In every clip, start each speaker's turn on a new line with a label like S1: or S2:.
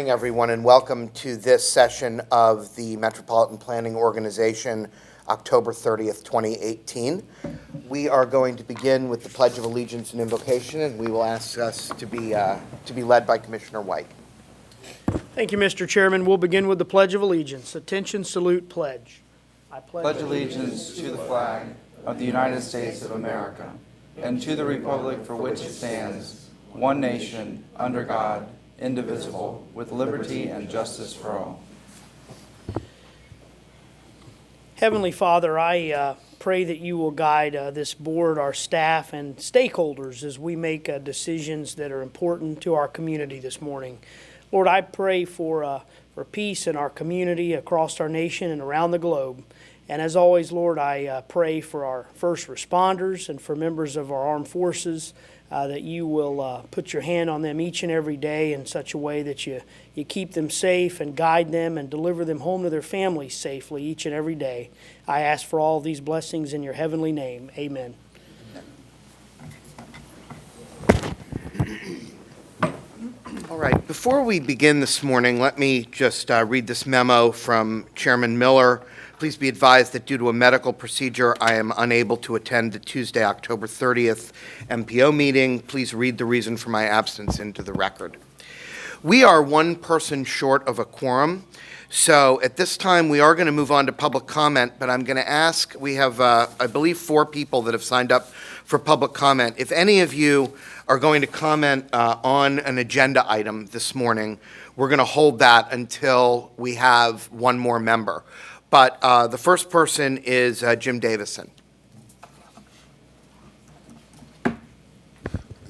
S1: morning, everyone, and welcome to this session of the Metropolitan Planning Organization, October 30th, 2018. We are going to begin with the Pledge of Allegiance and Invocation, and we will ask us to be led by Commissioner White.
S2: Thank you, Mr. Chairman. We'll begin with the Pledge of Allegiance. Attention, salute, pledge. I
S3: pledge allegiance to the flag of the United States of America and to the republic for which it stands, one nation, under God, indivisible, with liberty and justice for all.
S2: Heavenly Father, I pray that you will guide this board, our staff, and stakeholders as we make decisions that are important to our community this morning. Lord, I pray for peace in our community, across our nation, and around the globe. And as always, Lord, I pray for our first responders and for members of our armed forces, that you will put your hand on them each and every day in such a way that you keep them safe and guide them and deliver them home to their families safely each and every day. I ask for all of these blessings in your heavenly name. Amen.
S1: All right, before we begin this morning, let me just read this memo from Chairman Miller. Please be advised that due to a medical procedure, I am unable to attend the Tuesday, October 30th MPO meeting. Please read the reason for my absence into the record. We are one person short of a quorum, so at this time we are going to move on to public comment, but I'm going to ask, we have, I believe, 4 people that have signed up for public comment. If any of you are going to comment on an agenda item this morning, we're going to hold that until we have one more member. But the first person is Jim Davison.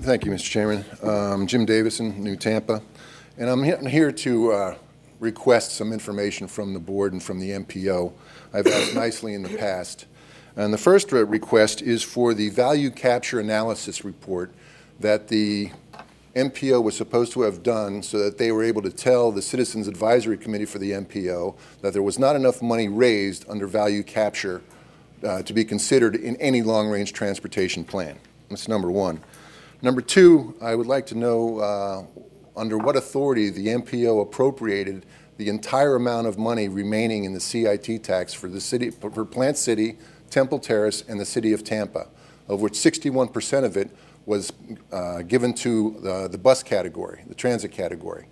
S4: Thank you, Mr. Chairman. Jim Davison, New Tampa. And I'm here to request some information from the board and from the MPO. I've asked nicely in the past. And the first request is for the value capture analysis report that the MPO was supposed to have done so that they were able to tell the Citizens Advisory Committee for the MPO that there was not enough money raised under value capture to be considered in any long-range transportation plan. That's number one. Number two, I would like to know under what authority the MPO appropriated the entire amount of money remaining in the CIT tax for the city, for Plant City, Temple Terrace, and the city of Tampa, of which 61% of it was given to the bus category, the transit category.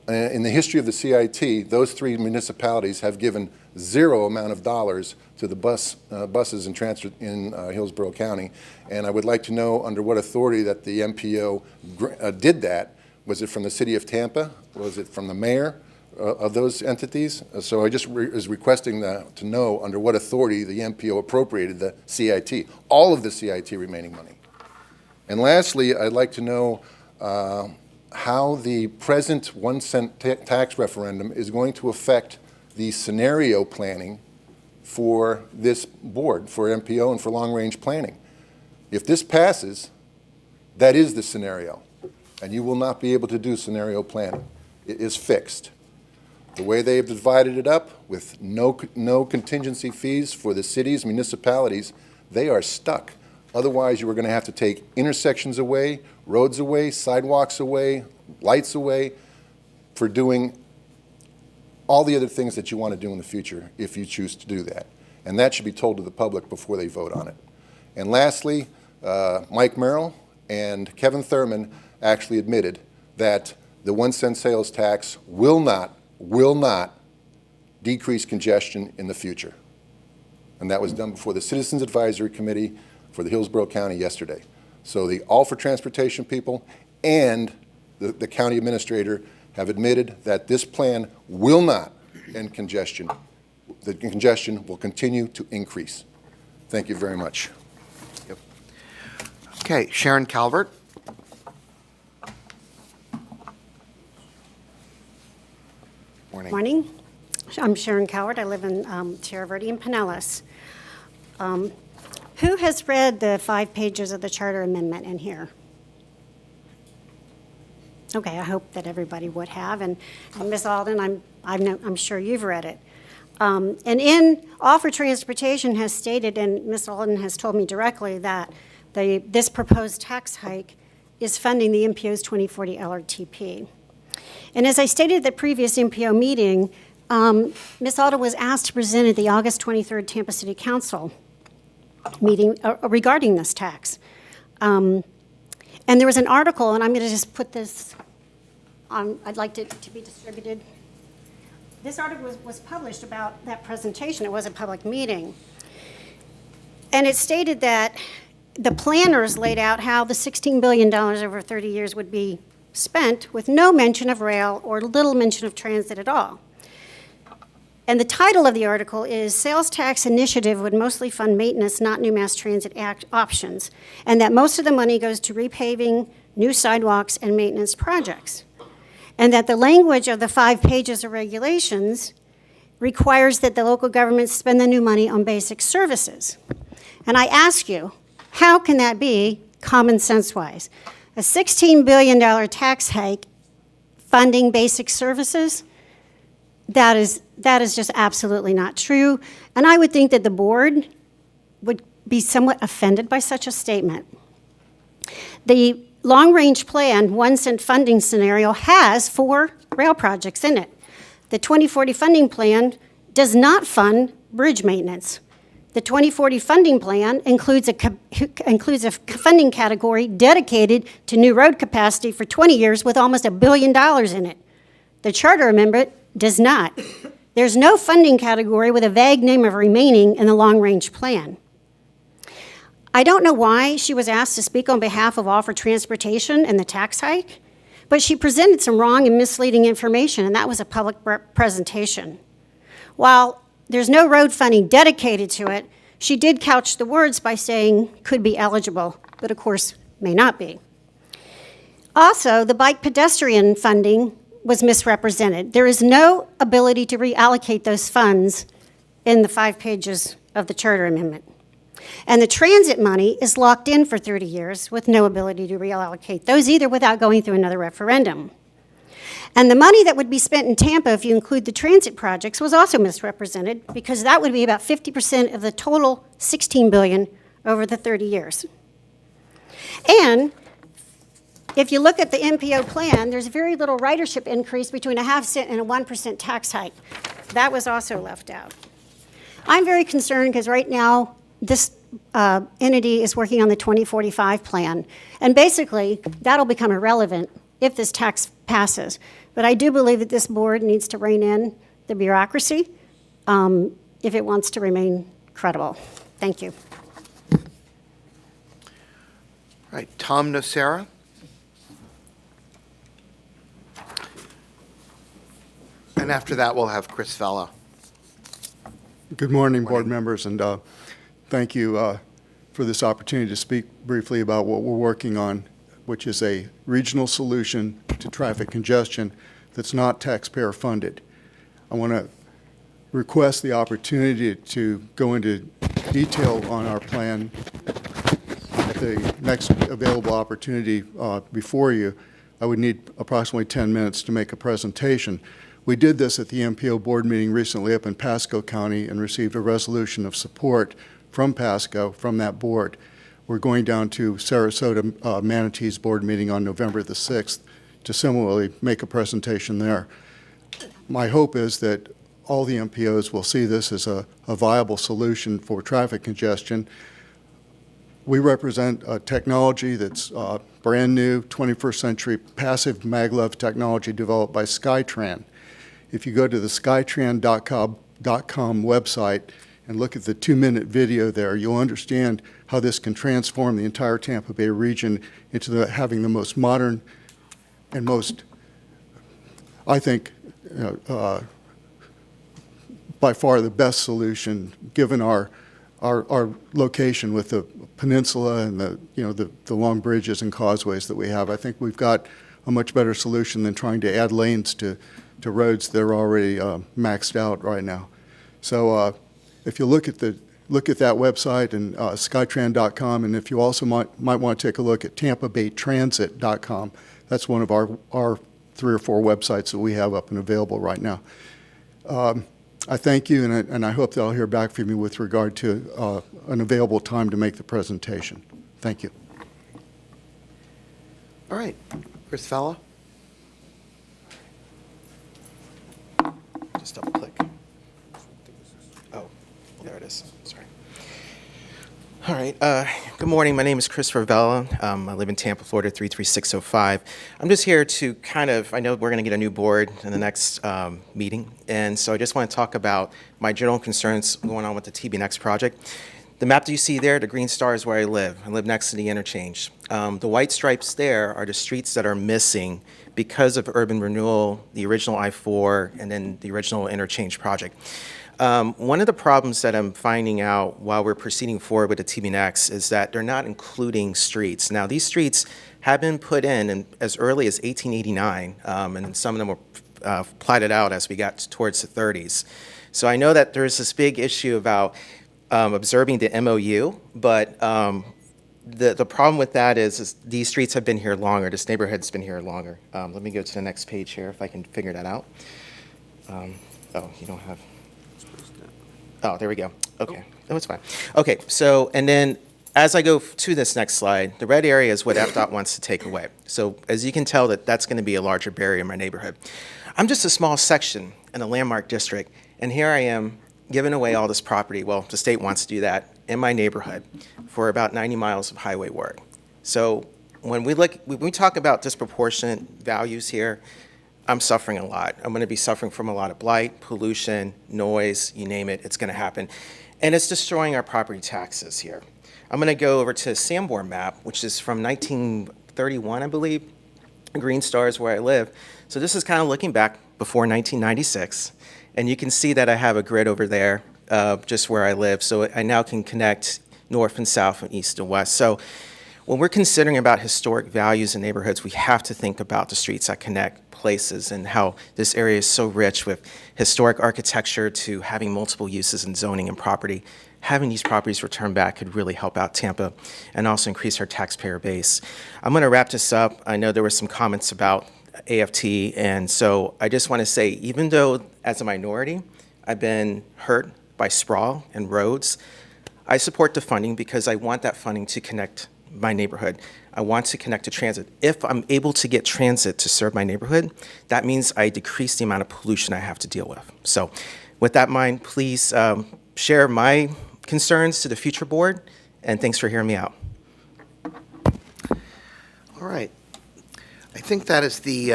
S4: In the history of the CIT, those 3 municipalities have given zero amount of dollars to the buses and transit in Hillsborough County. And I would like to know under what authority that the MPO did that. Was it from the city of Tampa? Was it from the mayor of those entities? So I just is requesting to know under what authority the MPO appropriated the CIT, all of the CIT remaining money. And lastly, I'd like to know how the present 1-cent tax referendum is going to affect the scenario planning for this board, for MPO and for long-range planning. If this passes, that is the scenario, and you will not be able to do scenario planning. It is fixed. The way they have divided it up with no contingency fees for the cities, municipalities, they are stuck. Otherwise, you are going to have to take intersections away, roads away, sidewalks away, lights away for doing all the other things that you want to do in the future if you choose to do that. And that should be told to the public before they vote on it. And lastly, Mike Merrill and Kevin Thurman actually admitted that the 1-cent sales tax will not decrease congestion in the future. And that was done before the Citizens Advisory Committee for the Hillsborough County yesterday. So the All for Transportation people and the county administrator have admitted that this plan will not end congestion. The congestion will continue to increase. Thank you very much.
S1: Yep. Okay, Sharon Calvert.
S5: Morning. I'm Sharon Coward. I live in Sierra Verde and Pinellas. Who has read the 5 pages of the charter amendment in here? Okay, I hope that everybody would have. And Ms. Alden, I'm sure you've read it. And in All for Transportation has stated, and Ms. Alden has told me directly, that this proposed tax hike is funding the MPO's 2040 LRTP. And as I stated at the previous MPO meeting, Ms. Alden was asked to present at the August 23rd Tampa City Council meeting regarding this tax. And there was an article, and I'm going to just put this on, I'd like it to be distributed. This article was published about that presentation. It was a public meeting. And it stated that the planners laid out how the $16 billion over 30 years would be spent with no mention of rail or little mention of transit at all. And the title of the article is Sales Tax Initiative would mostly fund maintenance, not new mass transit options, and that most of the money goes to repaving, new sidewalks, and maintenance projects. And that the language of the 5 pages of regulations requires that the local governments spend the new money on basic services. And I ask you, how can that be common sense-wise? A $16 billion tax hike funding basic services? That is just absolutely not true. And I would think that the board would be somewhat offended by such a statement. The long-range plan, 1 cent funding scenario, has 4 rail projects in it. The 2040 funding plan does not fund bridge maintenance. The 2040 funding plan includes a funding category dedicated to new road capacity for 20 years with almost $1 billion in it. The charter amendment does not. There's no funding category with a vague name of remaining in the long-range plan. I don't know why she was asked to speak on behalf of All for Transportation and the tax hike, but she presented some wrong and misleading information, and that was a public presentation. While there's no road funding dedicated to it, she did couch the words by saying could be eligible, but of course may not be. Also, the bike pedestrian funding was misrepresented. There is no ability to reallocate those funds in the 5 pages of the charter amendment. And the transit money is locked in for 30 years with no ability to reallocate those either without going through another referendum. And the money that would be spent in Tampa, if you include the transit projects, was also misrepresented because that would be about 50% of the total $16 billion over the 30 years. And if you look at the MPO plan, there's very little ridership increase between a 0.5 cent and a 1% tax hike. That was also left out. I'm very concerned because right now this entity is working on the 2045 plan. And basically, that'll become irrelevant if this tax passes. But I do believe that this board needs to rein in the bureaucracy if it wants to remain credible. Thank you.
S1: All right, Tom Nocera. And after that, we'll have Chris Vella.
S6: Good morning, board members, and thank you for this opportunity to speak briefly about what we're working on, which is a regional solution to traffic congestion that's not taxpayer funded. I want to request the opportunity to go into detail on our plan at the next available opportunity before you. I would need approximately 10 minutes to make a presentation. We did this at the MPO board meeting recently up in Pasco County and received a resolution of support from Pasco, from that board. We're going down to Sarasota Manatee's board meeting on November the 6th to similarly make a presentation there. My hope is that all the MPOs will see this as a viable solution for traffic congestion. We represent a technology that's brand new, 21st century passive maglev technology developed by Skytran. If you go to the skytran.com website and look at the 2-minute video there, you'll understand how this can transform the entire Tampa Bay region into having the most modern and most, I think, by far the best solution given our location with the peninsula and the long bridges and causeways that we have. I think we've got a much better solution than trying to add lanes to roads that are already maxed out right now. So if you look at that website and skytran.com, and if you also might want to take a look at tampabaytransit.com, that's one of our 3 or 4 websites that we have up and available right now. I thank you, and I hope that I'll hear back from you with regard to an available time to make the presentation. Thank you.
S1: All right, Chris Vella.
S7: just double click. Oh, well, there it is. Sorry. All right. Good morning. My name is Christopher Vella. I live in Tampa, Florida, 33605. I'm just here to I know we're going to get a new board in the next meeting, and so I just want to talk about my general concerns going on with the TBNX project. The map that you see there, the green star is where I live. I live next to the interchange. The white stripes there are the streets that are missing because of urban renewal, the original I-4, and then the original interchange project. One of the problems that I'm finding out while we're proceeding forward with the TBNX is that they're not including streets. Now, these streets have been put in as early as 1889, and some of them were platted out as we got towards the 30s. So I know that there's this big issue about observing the MOU, but the problem with that is these streets have been here longer. This neighborhood's been here longer. Let me go to the next page here if I can figure that out. Oh, you don't have... Oh, there we go. Okay. Oh, it's fine. Okay, so, and then as I go to this next slide, the red area is what FDOT wants to take away. So as you can tell, that's going to be a larger barrier in my neighborhood. I'm just a small section in a landmark district, and here I am giving away all this property. Well, the state wants to do that in my neighborhood for about 90 miles of highway work. So when we talk about disproportionate values here, I'm suffering a lot. I'm going to be suffering from a lot of blight, pollution, noise, you name it, it's going to happen. And it's destroying our property taxes here. I'm going to go over to a Sanborn map, which is from 1931, I believe. Green star is where I live. So this is kind of looking back before 1996. And you can see that I have a grid over there, just where I live. So I now can connect north and south and east and west. So when we're considering about historic values in neighborhoods, we have to think about the streets that connect places and how this area is so rich with historic architecture to having multiple uses in zoning and property. Having these properties returned back could really help out Tampa and also increase our taxpayer base. I'm going to wrap this up. I know there were some comments about AFT, and so I just want to say, even though as a minority, I've been hurt by sprawl and roads, I support the funding because I want that funding to connect my neighborhood. I want to connect to transit. If I'm able to get transit to serve my neighborhood, that means I decrease the amount of pollution I have to deal with. So with that in mind, please share my concerns to the future board, and thanks for hearing me out.
S1: All right. I think that is the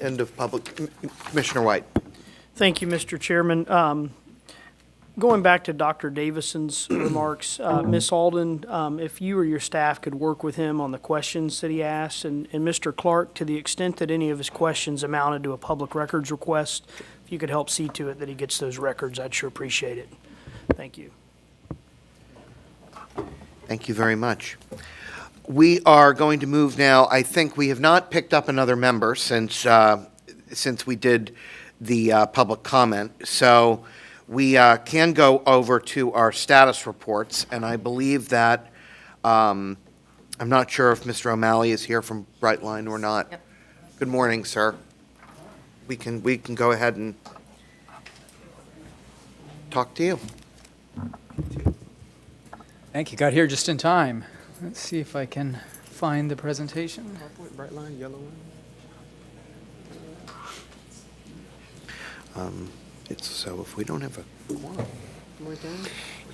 S1: end of public. Commissioner White.
S2: Thank you, Mr. Chairman. Going back to Dr. Davison's remarks, Ms. Alden, if you or your staff could work with him on the questions that he asked, and Mr. Clark, to the extent that any of his questions amounted to a public records request, if you could help see to it that he gets those records, I'd sure appreciate it. Thank you.
S1: Thank you very much. We are going to move now. I think we have not picked up another member since we did the public comment. So we can go over to our status reports, and I believe that, I'm not sure if Mr. O'Malley is here from Brightline or not.
S8: Yep.
S1: Good morning, sir. We can go ahead and talk to you.
S8: Thank you. Got here just in time. Let's see if I can find the presentation.
S7: Bright line, yellow line.
S1: So if we don't have a quorum, we're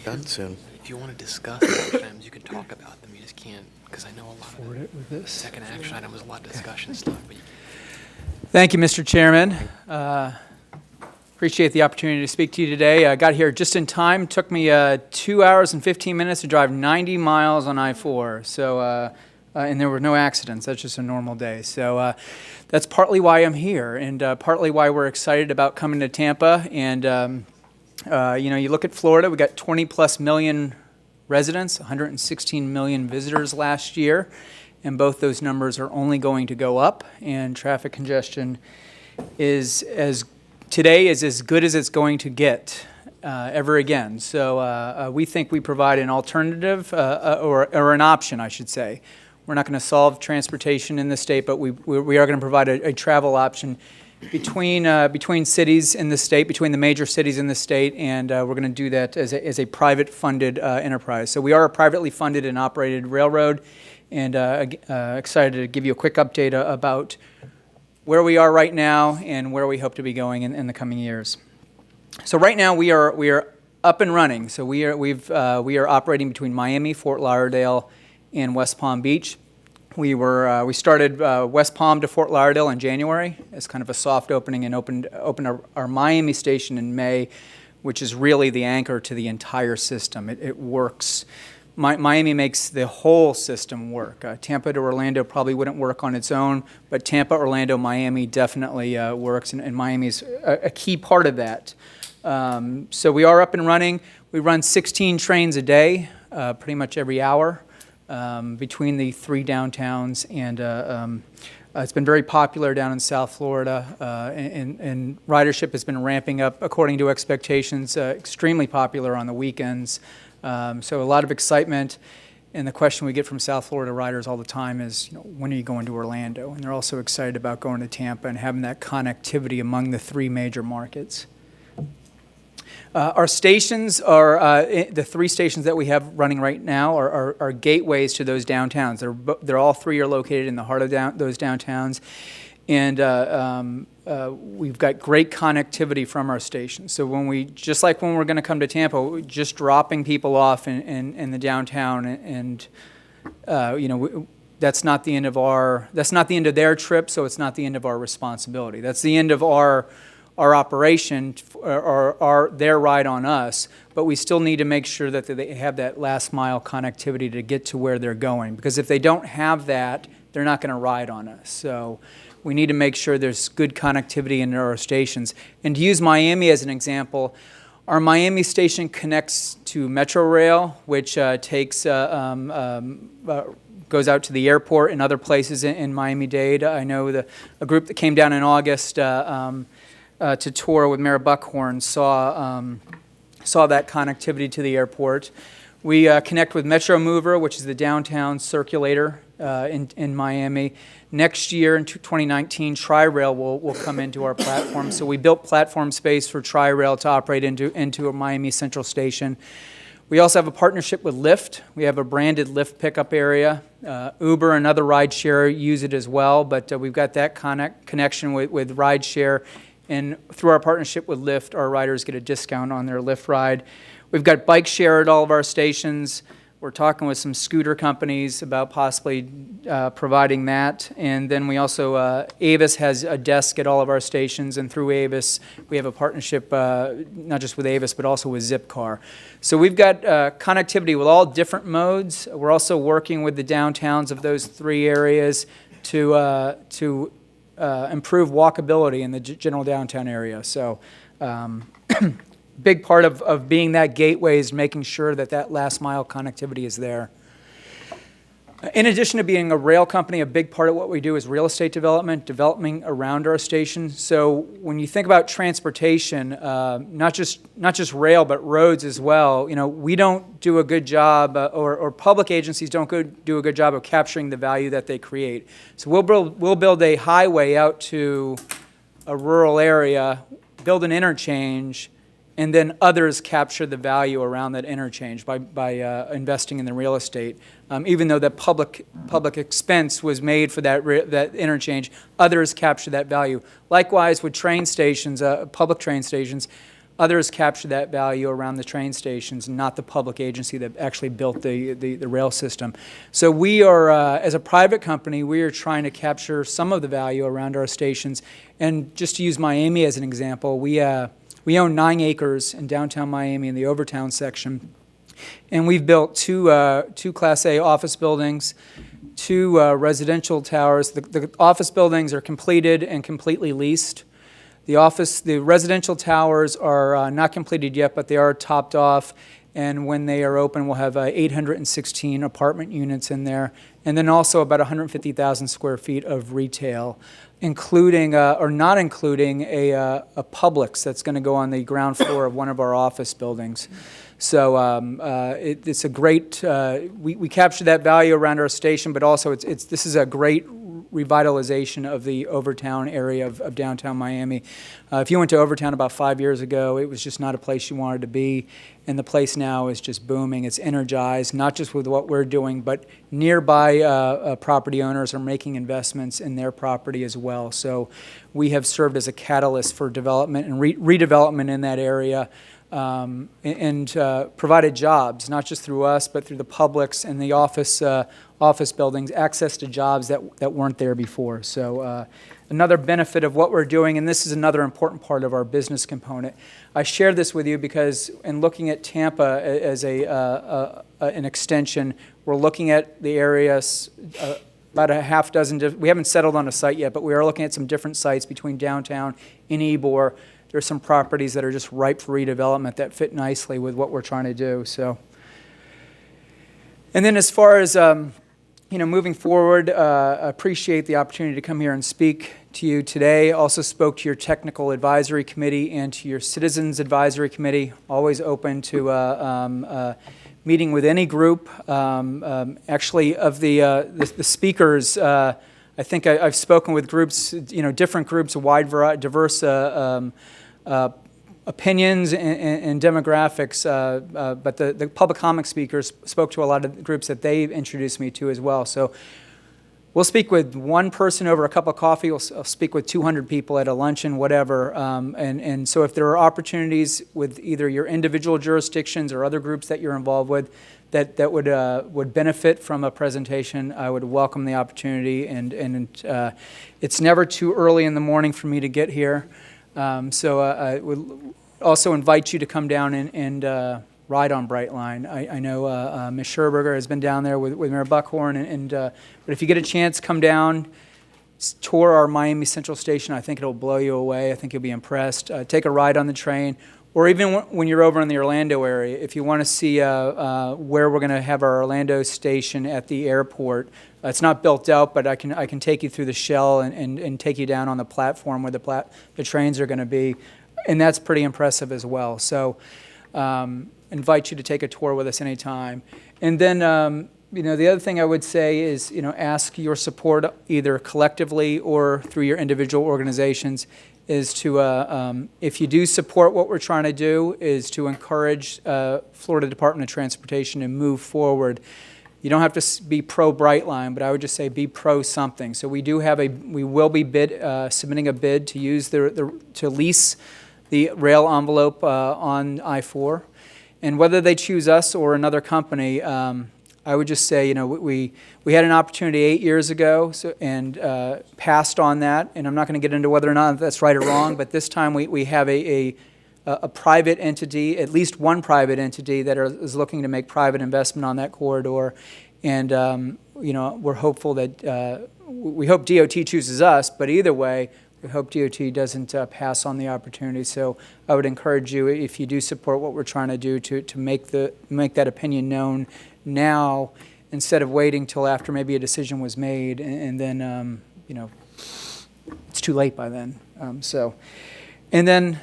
S1: done soon.
S9: If you want to discuss action items, you can talk about them. You just can't, because I know a lot
S8: Forward
S9: of
S8: it with this.
S9: second action item was a lot of discussion stuff. But
S8: Thank you, Mr. Chairman. Appreciate the opportunity to speak to you today. I got here just in time. Took me 2 hours and 15 minutes to drive 90 miles on I-4. So, and there were no accidents. That's just a normal day. So that's partly why I'm here, and partly why we're excited about coming to Tampa. And you know, you look at Florida. We got 20+ million residents, 116 million visitors last year, and both those numbers are only going to go up. And traffic congestion is today is as good as it's going to get ever again. So we think we provide an alternative or an option, I should say. We're not going to solve transportation in the state, but we are going to provide a travel option between cities in the state, between the major cities in the state, and we're going to do that as a private funded enterprise. So we are a privately funded and operated railroad, and excited to give you a quick update about where we are right now and where we hope to be going in the coming years. So right now we are up and running. So we are operating between Miami, Fort Lauderdale, and West Palm Beach. We started West Palm to Fort Lauderdale in January as kind of a soft opening, and opened our Miami station in May, which is really the anchor to the entire system. It works. Miami makes the whole system work. Tampa to Orlando probably wouldn't work on its own, but Tampa, Orlando, Miami definitely works, and Miami's a key part of that. So we are up and running. We run 16 trains a day, pretty much every hour, between the 3 downtowns, and it's been very popular down in South Florida, and ridership has been ramping up according to expectations, extremely popular on the weekends. So a lot of excitement, and the question we get from South Florida riders all the time is, when are you going to Orlando? And they're also excited about going to Tampa and having that connectivity among the 3 major markets. Our stations are, the 3 stations that we have running right now are gateways to those downtowns. They're all 3 are located in the heart of those downtowns, and we've got great connectivity from our stations. So just like when we're going to come to Tampa, just dropping people off in the downtown, and that's not the end of their trip, so it's not the end of our responsibility. That's the end of our operation, or their ride on us, but we still need to make sure that they have that last mile connectivity to get to where they're going, because if they don't have that, they're not going to ride on us. So we need to make sure there's good connectivity in our stations. And to use Miami as an example, our Miami station connects to Metro Rail, which goes out to the airport and other places in Miami-Dade. I know a group that came down in August to tour with Mayor Buckhorn saw that connectivity to the airport. We connect with Metro Mover, which is the downtown circulator in Miami. Next year, in 2019, Tri-Rail will come into our platform. So we built platform space for Tri-Rail to operate into a Miami Central Station. We also have a partnership with Lyft. We have a branded Lyft pickup area. Uber and other rideshare use it as well, but we've got that connection with rideshare. And through our partnership with Lyft, our riders get a discount on their Lyft ride. We've got bike share at all of our stations. We're talking with some scooter companies about possibly providing that. And then we also, Avis has a desk at all of our stations, and through Avis, we have a partnership not just with Avis, but also with Zipcar. So we've got connectivity with all different modes. We're also working with the downtowns of those 3 areas to improve walkability in the general downtown area. So big part of being that gateway is making sure that last mile connectivity is there. In addition to being a rail company, a big part of what we do is real estate development around our station. So when you think about transportation, not just rail, but roads as well, we don't do a good job, or public agencies don't do a good job of capturing the value that they create. So we'll build a highway out to a rural area, build an interchange, and then others capture the value around that interchange by investing in the real estate. Even though the public expense was made for that interchange, others capture that value. Likewise with train stations, public train stations, others capture that value around the train stations, not the public agency that actually built the rail system. So we are, as a private company, we are trying to capture some of the value around our stations. And just to use Miami as an example, we own 9 acres in downtown Miami in the Overtown section, and we've built two Class A office buildings, 2 residential towers. The office buildings are completed and completely leased. The residential towers are not completed yet, but they are topped off, and when they are open, we'll have 816 apartment units in there, and then also about 150,000 square feet of retail, including or not including a Publix that's going to go on the ground floor of one of our office buildings. So it's a great, we capture that value around our station, but also this is a great revitalization of the Overtown area of downtown Miami. If you went to Overtown about 5 years ago, it was just not a place you wanted to be, and the place now is just booming. It's energized, not just with what we're doing, but nearby property owners are making investments in their property as well. So we have served as a catalyst for development and redevelopment in that area. And provided jobs, not just through us, but through the Publix and the office buildings, access to jobs that weren't there before. So another benefit of what we're doing, and this is another important part of our business component. I share this with you because in looking at Tampa as an extension, we're looking at the areas, about a half dozen, we haven't settled on a site yet, but we are looking at some different sites between downtown and Ybor. There's some properties that are just ripe for redevelopment that fit nicely with what we're trying to do. So, and then as far as moving forward, I appreciate the opportunity to come here and speak to you today. Also spoke to your technical advisory committee and to your citizens advisory committee. Always open to meeting with any group. Actually, of the speakers. I think I've spoken with groups, different groups, a wide variety, diverse opinions and demographics, but the public comment speakers spoke to a lot of groups that they've introduced me to as well. So we'll speak with one person over a cup of coffee. I'll speak with 200 people at a luncheon, whatever. And so if there are opportunities with either your individual jurisdictions or other groups that you're involved with that would benefit from a presentation, I would welcome the opportunity. And it's never too early in the morning for me to get here. So I would also invite you to come down and ride on Brightline. I know Ms. Scherberger has been down there with Mayor Buckhorn, but if you get a chance, come down, tour our Miami Central Station. I think it'll blow you away. I think you'll be impressed. Take a ride on the train, or even when you're over in the Orlando area, if you want to see where we're going to have our Orlando station at the airport. It's not built out, but I can take you through the shell and take you down on the platform where the trains are going to be, and that's pretty impressive as well. So invite you to take a tour with us anytime. And then the other thing I would say is ask your support either collectively or through your individual organizations is to, if you do support what we're trying to do, is to encourage Florida Department of Transportation to move forward. You don't have to be pro Brightline, but I would just say be pro something. So we will be submitting a bid to use to lease the rail envelope on I-4, and whether they choose us or another company, I would just say we had an opportunity 8 years ago, and passed on that. And I'm not going to get into whether or not that's right or wrong, but this time we have a private entity, at least one private entity that is looking to make private investment on that corridor, and we're hopeful that we hope DOT chooses us, but either way, we hope DOT doesn't pass on the opportunity. So I would encourage you, if you do support what we're trying to do, to make that opinion known now instead of waiting till after maybe a decision was made, and then it's too late by then. And then.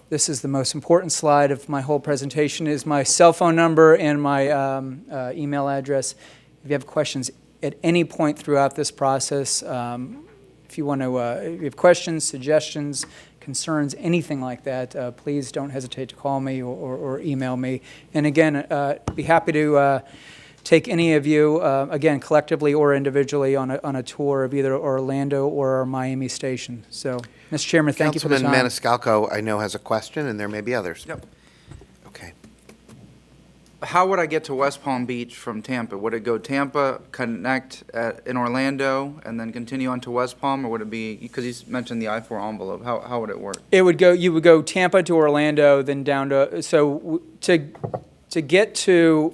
S8: This is the most important slide of my whole presentation, is my cell phone number and my email address. If you have questions at any point throughout this process, if you have questions, suggestions, concerns, anything like that, please don't hesitate to call me or email me. And again, be happy to take any of you, again, collectively or individually, on a tour of either Orlando or our Miami station. So, Mr. Chairman, thank you for the time.
S1: Councilman Maniscalco, I know, has a question, and there may be others.
S3: Yep.
S1: Okay.
S3: How would I get to West Palm Beach from Tampa? Would it go Tampa, connect in Orlando, and then continue on to West Palm, or would it be, because you mentioned the I-4 envelope, how would it work?
S8: You would go Tampa to Orlando, then down to get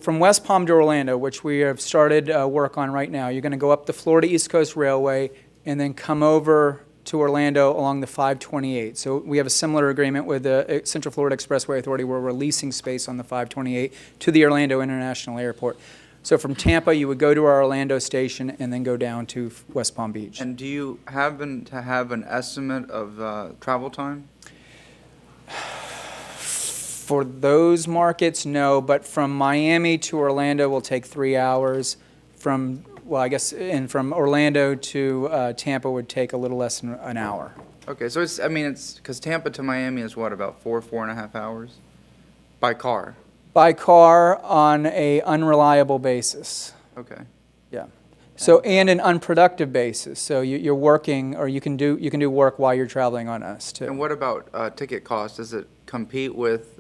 S8: from West Palm to Orlando, which we have started work on right now. You're going to go up the Florida East Coast Railway and then come over to Orlando along the 528. So we have a similar agreement with the Central Florida Expressway Authority where we're leasing space on the 528 to the Orlando International Airport. So from Tampa, you would go to our Orlando station and then go down to West Palm Beach.
S3: And do you happen to have an estimate of travel time?
S8: For those markets, no, but from Miami to Orlando will take 3 hours. From well, I guess, and from Orlando to Tampa would take a little less than an hour.
S3: Okay, so it's because Tampa to Miami is what, about 4.5 hours? By car?
S8: By car on a unreliable basis.
S3: Okay.
S8: Yeah. So, and an unproductive basis. So you're working, or you can do work while you're traveling on us too.
S3: And what about ticket cost? Does it compete with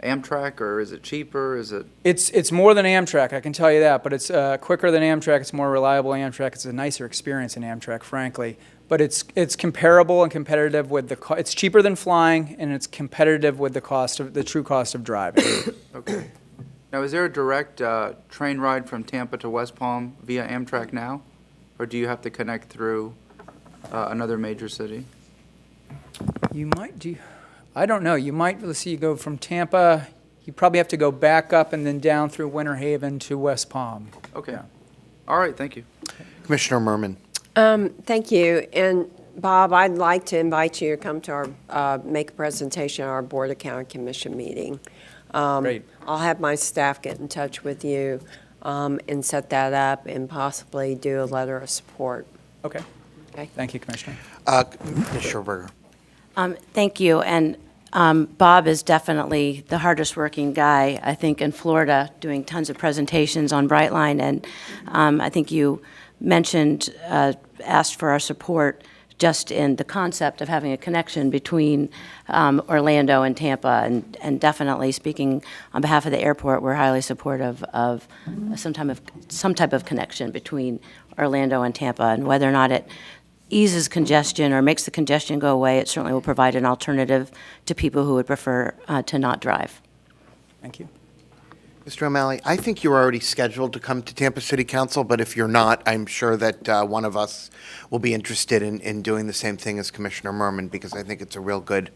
S3: Amtrak, or is it cheaper? Is it?
S8: It's more than Amtrak, I can tell you that, but it's quicker than Amtrak, it's more reliable than Amtrak, it's a nicer experience in Amtrak, frankly. But it's comparable and competitive with it's cheaper than flying, and it's competitive with the true cost of driving.
S3: Okay. Now, is there a direct train ride from Tampa to West Palm via Amtrak now? Or do you have to connect through another major city?
S8: You might do, I don't know, you might, let's see, you go from Tampa, you probably have to go back up and then down through Winter Haven to West Palm.
S3: Okay.
S8: Yeah.
S3: All right, thank you.
S1: Commissioner Merman.
S10: Thank you. And Bob, I'd like to invite you to come to our, make a presentation at our Board of County Commission meeting.
S8: Great.
S10: I'll have my staff get in touch with you and set that up and possibly do a letter of support.
S8: Okay.
S10: Okay.
S8: Thank you, Commissioner.
S1: Commissioner Berger.
S11: Thank you. And Bob is definitely the hardest working guy, I think, in Florida, doing tons of presentations on Brightline. And I think you mentioned, asked for our support just in the concept of having a connection between Orlando and Tampa. And definitely, speaking on behalf of the airport, we're highly supportive of some type of connection between Orlando and Tampa. And whether or not it eases congestion or makes the congestion go away, it certainly will provide an alternative to people who would prefer to not drive.
S8: Thank you.
S1: Mr. O'Malley, I think you're already scheduled to come to Tampa City Council, but if you're not, I'm sure that one of us will be interested in doing the same thing as Commissioner Merman, because I think it's a real good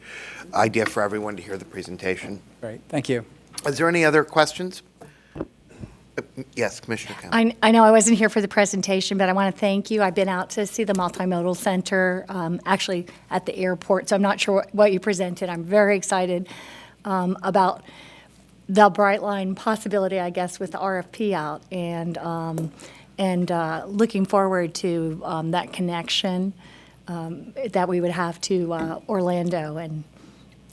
S1: idea for everyone to hear the presentation.
S8: Great. Thank you.
S1: Is there any other questions? Yes, Commissioner Cowan.
S12: I know I wasn't here for the presentation, but I want to thank you. I've been out to see the multimodal center, actually at the airport, so I'm not sure what you presented. I'm very excited about the Brightline possibility, I guess, with the RFP out, and looking forward to that connection that we would have to Orlando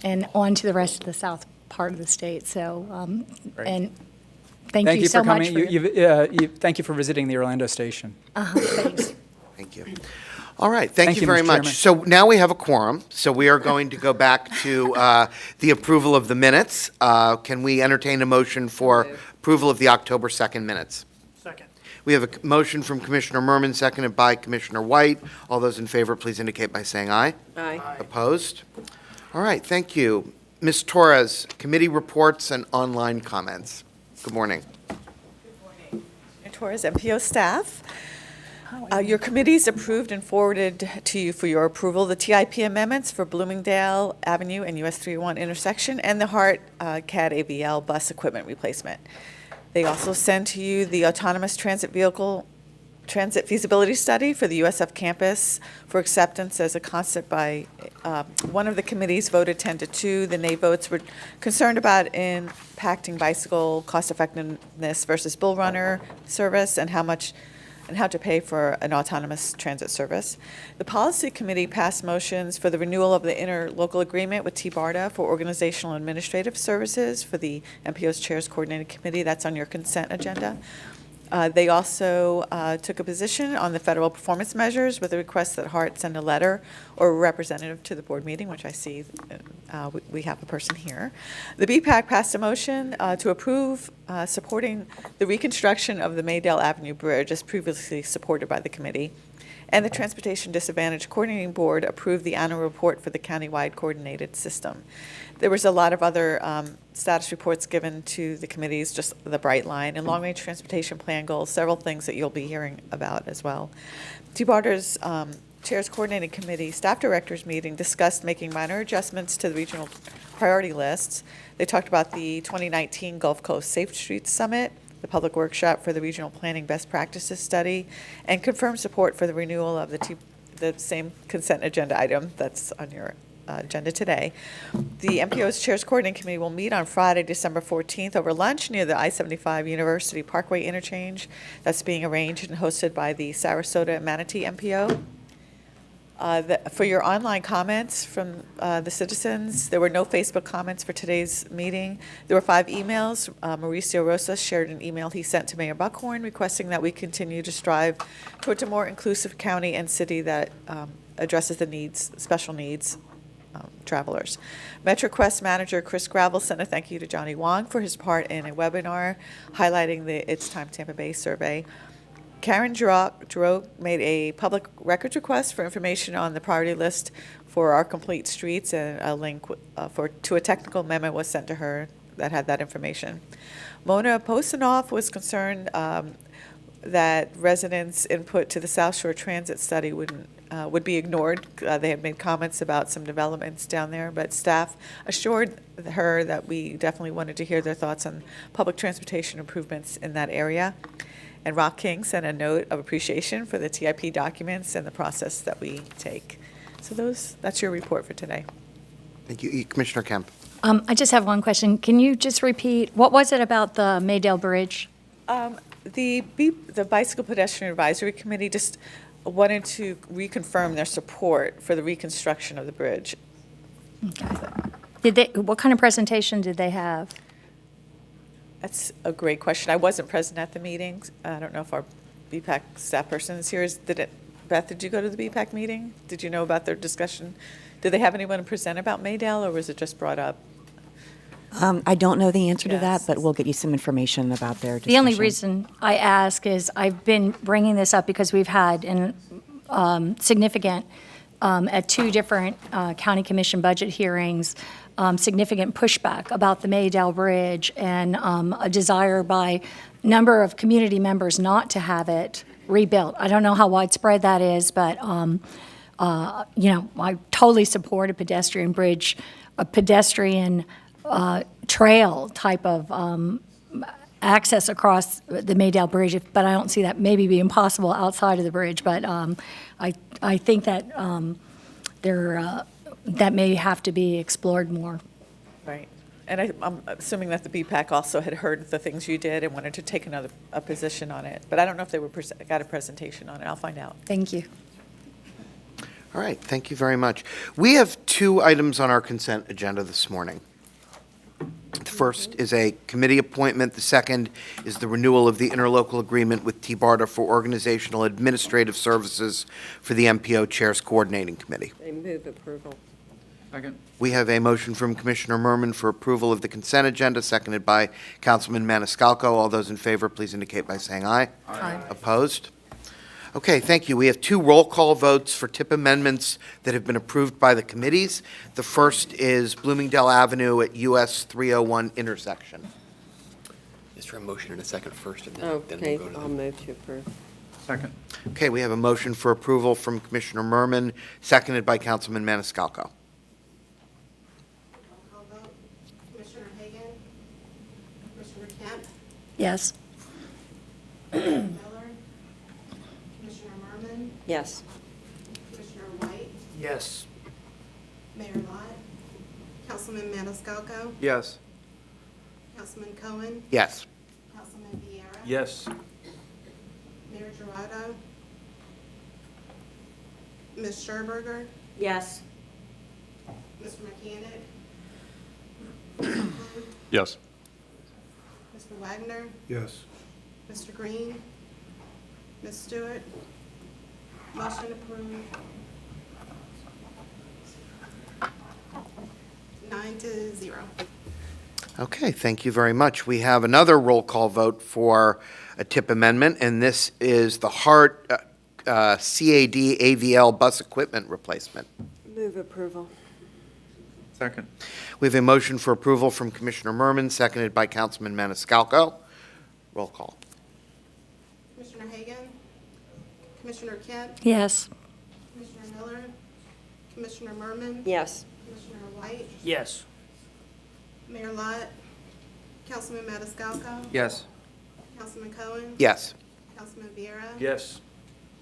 S12: and on to the rest of the south part of the state. So, and thank you so
S8: for
S12: much.
S8: coming. Thank you for visiting the Orlando station.
S12: Thanks.
S1: Thank you. All right, thank you very
S8: Mr.
S1: much.
S8: Chairman.
S1: So now we have a quorum, so we are going to go back to the approval of the minutes. Can we entertain a motion for approval of the October 2nd minutes?
S2: Second.
S1: We have a motion from Commissioner Merman, seconded by Commissioner White. All those in favor, please indicate by saying aye.
S10: Aye.
S1: Opposed? All right, thank you. Ms. Torres, committee reports and online comments. Good morning.
S13: Torres, MPO staff. Your committees approved and forwarded to you for your approval the TIP amendments for Bloomingdale Avenue and US 301 intersection and the Hart CAD AVL bus equipment replacement. They also sent to you the autonomous transit feasibility study for the USF campus for acceptance as a concept by one of the committees voted 10-2. The nay votes were concerned about impacting bicycle cost effectiveness versus bull runner service and how to pay for an autonomous transit service. The policy committee passed motions for the renewal of the interlocal agreement with T-BARDA for organizational and administrative services for the MPO's Chairs Coordinated Committee. That's on your consent agenda. They also took a position on the federal performance measures with a request that Hart send a letter or a representative to the board meeting, which I see we have a person here. The BPAC passed a motion to approve supporting the reconstruction of the Maydale Avenue Bridge as previously supported by the committee. And the Transportation Disadvantage Coordinating Board approved the annual report for the countywide coordinated system. There was a lot of other status reports given to the committees, just the Brightline and long-range transportation plan goals, several things that you'll be hearing about as well. T-BARDA's Chairs Coordinating Committee Staff Directors meeting discussed making minor adjustments to the regional priority lists. They talked about the 2019 Gulf Coast Safe Streets Summit, the public workshop for the Regional Planning Best Practices Study, and confirmed support for the renewal of the same consent agenda item that's on your agenda today. The MPO's Chairs Coordinating Committee will meet on Friday, December 14th over lunch near the I-75 University Parkway interchange. That's being arranged and hosted by the Sarasota and Manatee MPO. For your online comments from the citizens, there were no Facebook comments for today's meeting. There were 5 emails. Mauricio Rosas shared an email he sent to Mayor Buckhorn requesting that we continue to strive towards a more inclusive county and city that addresses the needs, special needs travelers. MetroQuest manager Chris Gravel sent a thank you to Johnny Wong for his part in a webinar highlighting the It's Time Tampa Bay survey. Karen Giroux made a public records request for information on the priority list for our complete streets, and a link to a technical memo was sent to her that had that information. Mona Postanoff was concerned that residents' input to the South Shore Transit study would be ignored. They had made comments about some developments down there, but staff assured her that we definitely wanted to hear their thoughts on public transportation improvements in that area. And Rock King sent a note of appreciation for the TIP documents and the process that we take. So that's your report for today.
S1: Thank you. Commissioner Kemp.
S12: I just have one question. Can you just repeat, what was it about the Maydale Bridge?
S13: The Bicycle Pedestrian Advisory Committee just wanted to reconfirm their support for the reconstruction of the bridge.
S12: Okay. What kind of presentation did they have?
S13: That's a great question. I wasn't present at the meetings. I don't know if our BPAC staff person is here. Beth, did you go to the BPAC meeting? Did you know about their discussion? Did they have anyone present about Maydale, or was it just brought up?
S14: I don't know the answer to that,
S13: Yes.
S14: but we'll get you some information about their discussion.
S12: The only reason I ask is I've been bringing this up because we've had significant, at 2 different county commission budget hearings, significant pushback about the Maydale Bridge and a desire by a number of community members not to have it rebuilt. I don't know how widespread that is, but I totally support a pedestrian bridge, a pedestrian trail type of access across the Maydale Bridge, but I don't see that maybe being possible outside of the bridge. But I think that that may have to be explored more.
S13: Right. And I'm assuming that the BPAC also had heard the things you did and wanted to take a position on it. But I don't know if they got a presentation on it. I'll find out.
S12: Thank you.
S1: All right, thank you very much. We have 2 items on our consent agenda this morning. The first is a committee appointment. The second is the renewal of the interlocal agreement with T-BARTA for organizational administrative services for the MPO Chairs Coordinating Committee.
S10: I move approval.
S3: Second.
S1: We have a motion from Commissioner Merman for approval of the consent agenda, seconded by Councilman Maniscalco. All those in favor, please indicate by saying aye.
S12: Aye.
S1: Opposed? Okay, thank you. We have 2 roll call votes for tip amendments that have been approved by the committees. The first is Bloomingdale Avenue at US 301 intersection.
S9: Is there a motion and a second first, and then
S10: Okay,
S9: we'll go to
S10: I'll move to approve.
S3: Second.
S1: Okay, we have a motion for approval from Commissioner Merman, seconded by Councilman Maniscalco.
S5: Roll call vote. Commissioner Hagan? Commissioner Kemp?
S12: Yes.
S5: Miller? Commissioner Merman?
S10: Yes.
S5: Commissioner White?
S2: Yes.
S5: Mayor Lott? Councilman Maniscalco?
S3: Yes.
S5: Councilman Cohen?
S1: Yes.
S5: Councilman Vieira?
S3: Yes.
S5: Mayor Gerardo? Ms. Scherberger?
S10: Yes.
S5: Mr. Mechanic?
S3: Yes.
S5: Mr. Wagner?
S6: Yes.
S5: Mr. Green? Ms. Stewart? Motion approved. 9-0.
S1: Okay, thank you very much. We have another roll call vote for a tip amendment, and this is the Hart CAD AVL bus equipment replacement.
S10: Move approval.
S3: Second.
S1: We have a motion for approval from Commissioner Merman, seconded by Councilman Maniscalco. Roll call.
S5: Commissioner Hagan? Commissioner Kemp?
S12: Yes.
S5: Commissioner Miller? Commissioner Merman?
S10: Yes.
S5: Commissioner White?
S2: Yes.
S5: Mayor Lott? Councilman Maniscalco?
S3: Yes.
S5: Councilman Cohen?
S1: Yes.
S5: Councilman Vieira?
S3: Yes.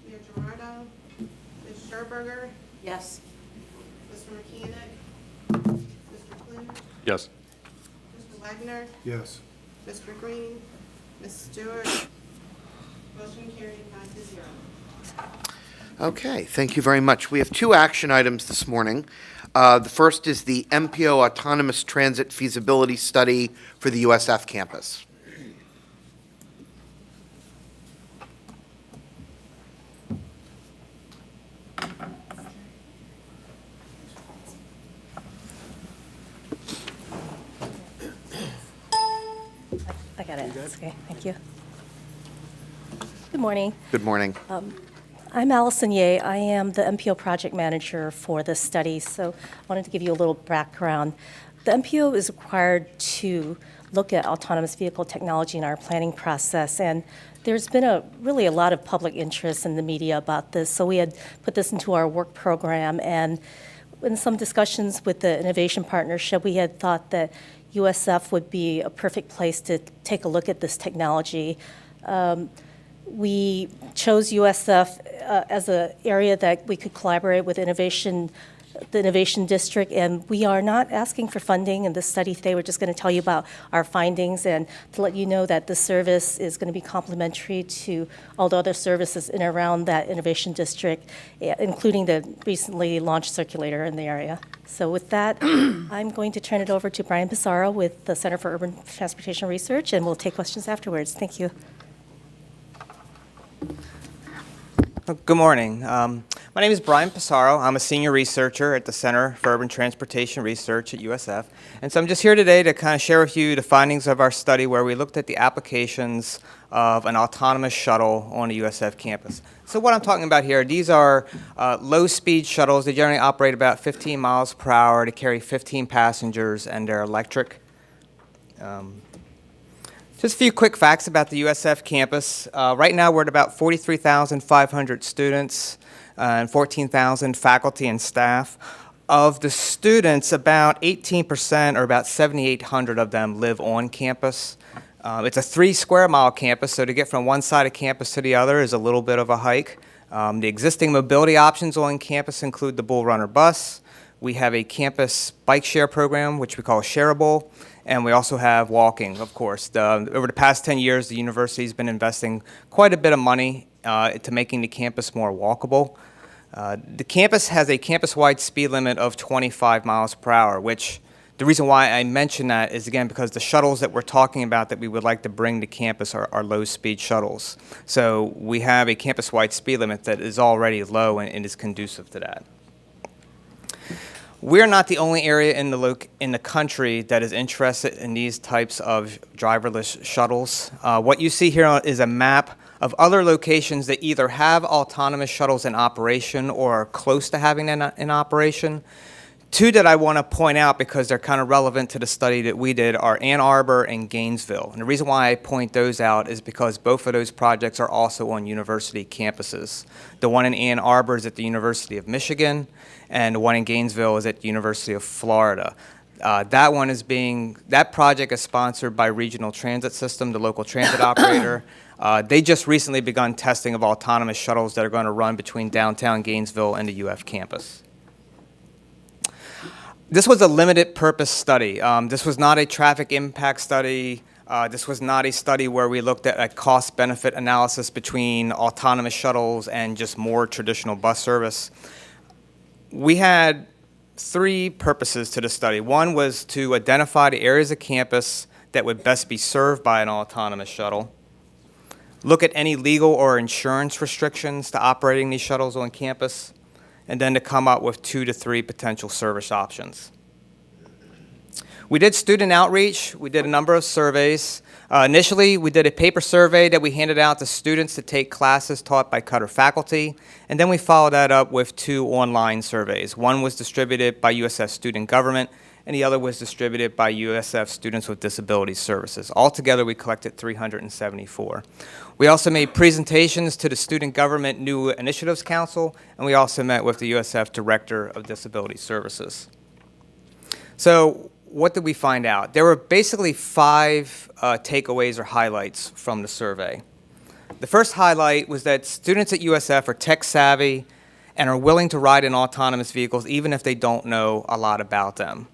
S5: Mayor Gerardo? Ms. Scherberger?
S10: Yes.
S5: Mr. Mechanic? Mr. Clinton?
S15: Yes.
S5: Mr. Wagner?
S6: Yes.
S5: Mr. Green? Ms. Stewart? Motion carried 5-0.
S1: Okay, thank you very much. We have two action items this morning. The first is the MPO Autonomous Transit Feasibility Study for the USF campus.
S16: I got it. That's okay. Thank you. Good morning.
S1: Good morning.
S16: I'm Allison Ye. I am the MPO project manager for this study, so I wanted to give you a little background. The MPO is required to look at autonomous vehicle technology in our planning process, and there's been really a lot of public interest in the media about this, so we had put this into our work program, and in some discussions with the Innovation Partnership, we had thought that USF would be a perfect place to take a look at this technology. We chose USF as an area that we could collaborate with the Innovation District, and we are not asking for funding in this study today. We're just going to tell you about our findings and to let you know that the service is going to be complementary to all the other services in and around that Innovation District, including the recently launched circulator in the area. So with that, I'm going to turn it over to Brian Pissarro with the Center for Urban Transportation Research, and we'll take questions afterwards. Thank you.
S17: Good morning. My name is Brian Pissarro. I'm a senior researcher at the Center for Urban Transportation Research at USF. And so I'm just here today to kind of share with you the findings of our study where we looked at the applications of an autonomous shuttle on a USF campus. So what I'm talking about here, these are low-speed shuttles. They generally operate about 15 miles per hour to carry 15 passengers, and they're electric. Just a few quick facts about the USF campus. Right now we're at about 43,500 students and 14,000 faculty and staff. Of the students, about 18%, or about 7,800 of them, live on campus. It's a 3-square-mile campus, so to get from one side of campus to the other is a little bit of a hike. The existing mobility options on campus include the Bull Runner bus. We have a campus bike share program, which we call Shareable. And we also have walking, of course. Over the past 10 years, the university's been investing quite a bit of money to making the campus more walkable. The campus has a campus-wide speed limit of 25 miles per hour, which the reason why I mention that is, again, because the shuttles that we're talking about that we would like to bring to campus are low-speed shuttles. So we have a campus-wide speed limit that is already low and is conducive to that. We're not the only area in the country that is interested in these types of driverless shuttles. What you see here is a map of other locations that either have autonomous shuttles in operation or are close to having them in operation. Two that I want to point out because they're kind of relevant to the study that we did are Ann Arbor and Gainesville. And the reason why I point those out is because both of those projects are also on university campuses. The one in Ann Arbor is at the University of Michigan, and the one in Gainesville is at the University of Florida. That project is sponsored by Regional Transit System, the local transit operator. They just recently begun testing of autonomous shuttles that are going to run between downtown Gainesville and the UF campus. This was a limited purpose study. This was not a traffic impact study. This was not a study where we looked at a cost-benefit analysis between autonomous shuttles and just more traditional bus service. We had 3 purposes to the study. One was to identify the areas of campus that would best be served by an autonomous shuttle, look at any legal or insurance restrictions to operating these shuttles on campus, and then to come up with 2 to 3 potential service options. We did student outreach. We did a number of surveys. Initially, we did a paper survey that we handed out to students to take classes taught by Cutter faculty, and then we followed that up with 2 online surveys. One was distributed by USF Student Government, and the other was distributed by USF Students with Disability Services. Altogether, we collected 374. We also made presentations to the Student Government New Initiatives Council, and we also met with the USF Director of Disability Services. So what did we find out? There were basically 5 takeaways or highlights from the survey. The first highlight was that students at USF are tech savvy and are willing to ride in autonomous vehicles even if they don't know a lot about them.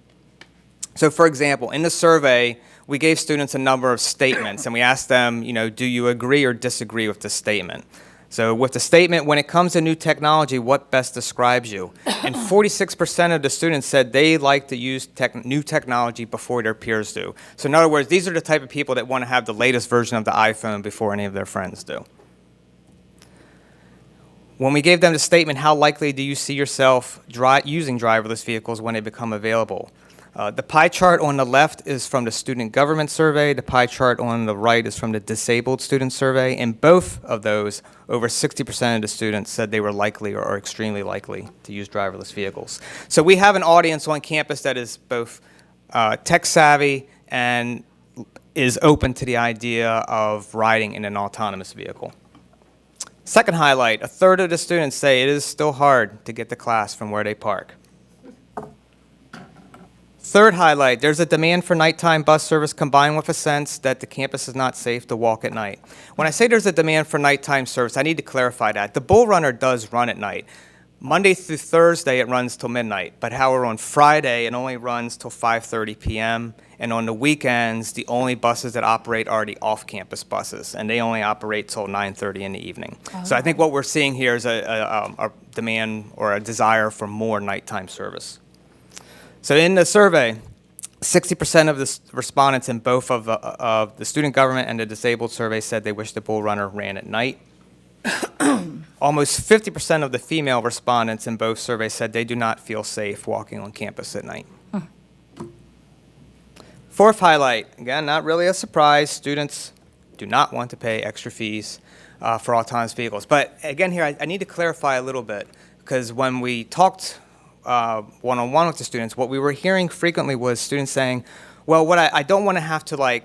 S17: So for example, in the survey, we gave students a number of statements, and we asked them, do you agree or disagree with this statement? So with the statement, when it comes to new technology, what best describes you? And 46% of the students said they like to use new technology before their peers do. So in other words, these are the type of people that want to have the latest version of the iPhone before any of their friends do. When we gave them the statement, how likely do you see yourself using driverless vehicles when they become available? The pie chart on the left is from the student government survey. The pie chart on the right is from the disabled student survey. In both of those, over 60% of the students said they were likely or extremely likely to use driverless vehicles. So we have an audience on campus that is both tech savvy and is open to the idea of riding in an autonomous vehicle. Second highlight, a third of the students say it is still hard to get to class from where they park. Third highlight, there's a demand for nighttime bus service combined with a sense that the campus is not safe to walk at night. When I say there's a demand for nighttime service, I need to clarify that. The Bull Runner does run at night. Monday through Thursday, it runs till midnight, but however, on Friday, it only runs till 5:30 p.m., and on the weekends, the only buses that operate are the off-campus buses, and they only operate till 9:30 in the evening. So I think what we're seeing here is a demand or a desire for more nighttime service. So in the survey, 60% of the respondents in both of the student government and the disabled survey said they wish the Bull Runner ran at night. Almost 50% of the female respondents in both surveys said they do not feel safe walking on campus at night. Fourth highlight, again, not really a surprise, students do not want to pay extra fees for autonomous vehicles. But again here, I need to clarify a little bit, because when we talked one-on-one with the students, what we were hearing frequently was students saying, well, I don't want to have to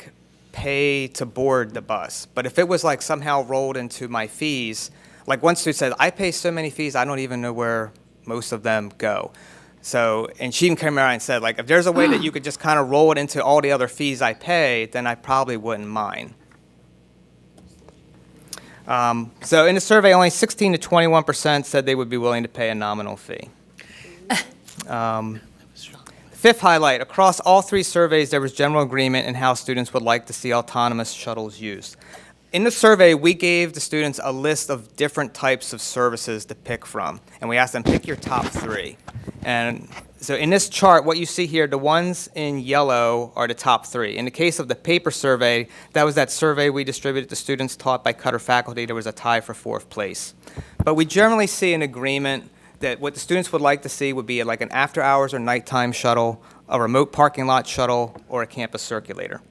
S17: pay to board the bus, but if it was somehow rolled into my fees, one student said, I pay so many fees, I don't even know where most of them go. So, and she even came around and said, if there's a way that you could just kind of roll it into all the other fees I pay, then I probably wouldn't mind. So in the survey, only 16 to 21% said they would be willing to pay a nominal fee. Fifth highlight, across all three surveys, there was general agreement in how students would like to see autonomous shuttles used. In the survey, we gave the students a list of different types of services to pick from, and we asked them, pick your top three. And so in this chart, what you see here, the ones in yellow are the top three. In the case of the paper survey, that was that survey we distributed to students taught by Cutter faculty. There was a tie for fourth place. But we generally see an agreement that what the students would like to see would be an after-hours or nighttime shuttle, a remote parking lot shuttle, or a campus circulator.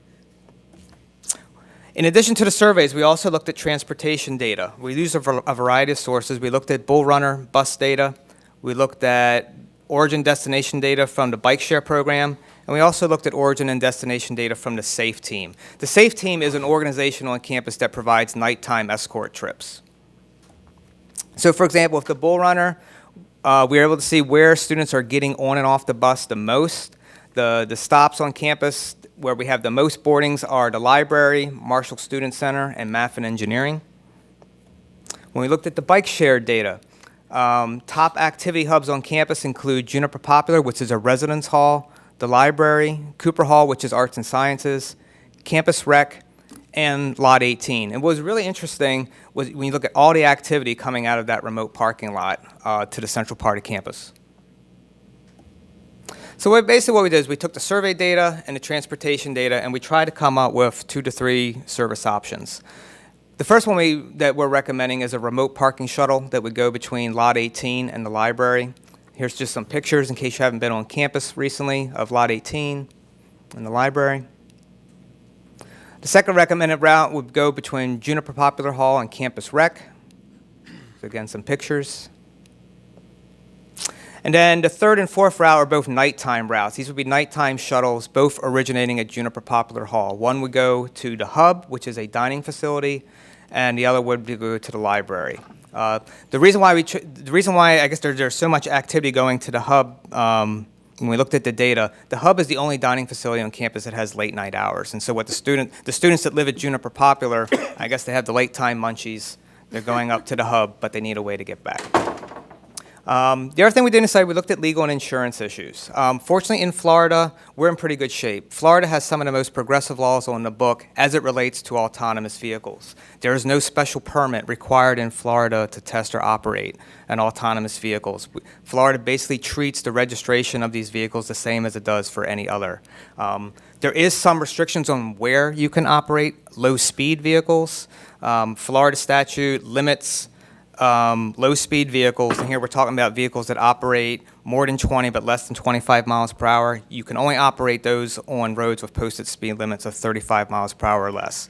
S17: In addition to the surveys, we also looked at transportation data. We used a variety of sources. We looked at Bull Runner bus data. We looked at origin destination data from the bike share program. And we also looked at origin and destination data from the SAFE team. The SAFE team is an organization on campus that provides nighttime escort trips. So for example, if the Bull Runner, we were able to see where students are getting on and off the bus the most. The stops on campus where we have the most boardings are the library, Marshall Student Center, and math and engineering. When we looked at the bike share data, top activity hubs on campus include Juniper Popular, which is a residence hall, the library, Cooper Hall, which is arts and sciences, Campus Rec, and Lot 18. And what was really interesting was when you look at all the activity coming out of that remote parking lot to the central part of campus. So basically what we did is we took the survey data and the transportation data, and we tried to come up with 2 to 3 service options. The first one that we're recommending is a remote parking shuttle that would go between Lot 18 and the library. Here's just some pictures in case you haven't been on campus recently of Lot 18 and the library. The second recommended route would go between Juniper Popular Hall and Campus Rec. So again, some pictures. And then the third and fourth route are both nighttime routes. These would be nighttime shuttles, both originating at Juniper Popular Hall. One would go to the hub, which is a dining facility, and the other would go to the library. The reason why I guess there's so much activity going to the hub, when we looked at the data, the hub is the only dining facility on campus that has late night hours. And so what the students that live at Juniper Popular, I guess they have the late time munchies. They're going up to the hub, but they need a way to get back. The other thing we did inside, we looked at legal and insurance issues. Fortunately, in Florida, we're in pretty good shape. Florida has some of the most progressive laws on the book as it relates to autonomous vehicles. There is no special permit required in Florida to test or operate an autonomous vehicles. Florida basically treats the registration of these vehicles the same as it does for any other. There is some restrictions on where you can operate low-speed vehicles. Florida statute limits low-speed vehicles, and here we're talking about vehicles that operate more than 20 but less than 25 miles per hour. You can only operate those on roads with posted speed limits of 35 miles per hour or less.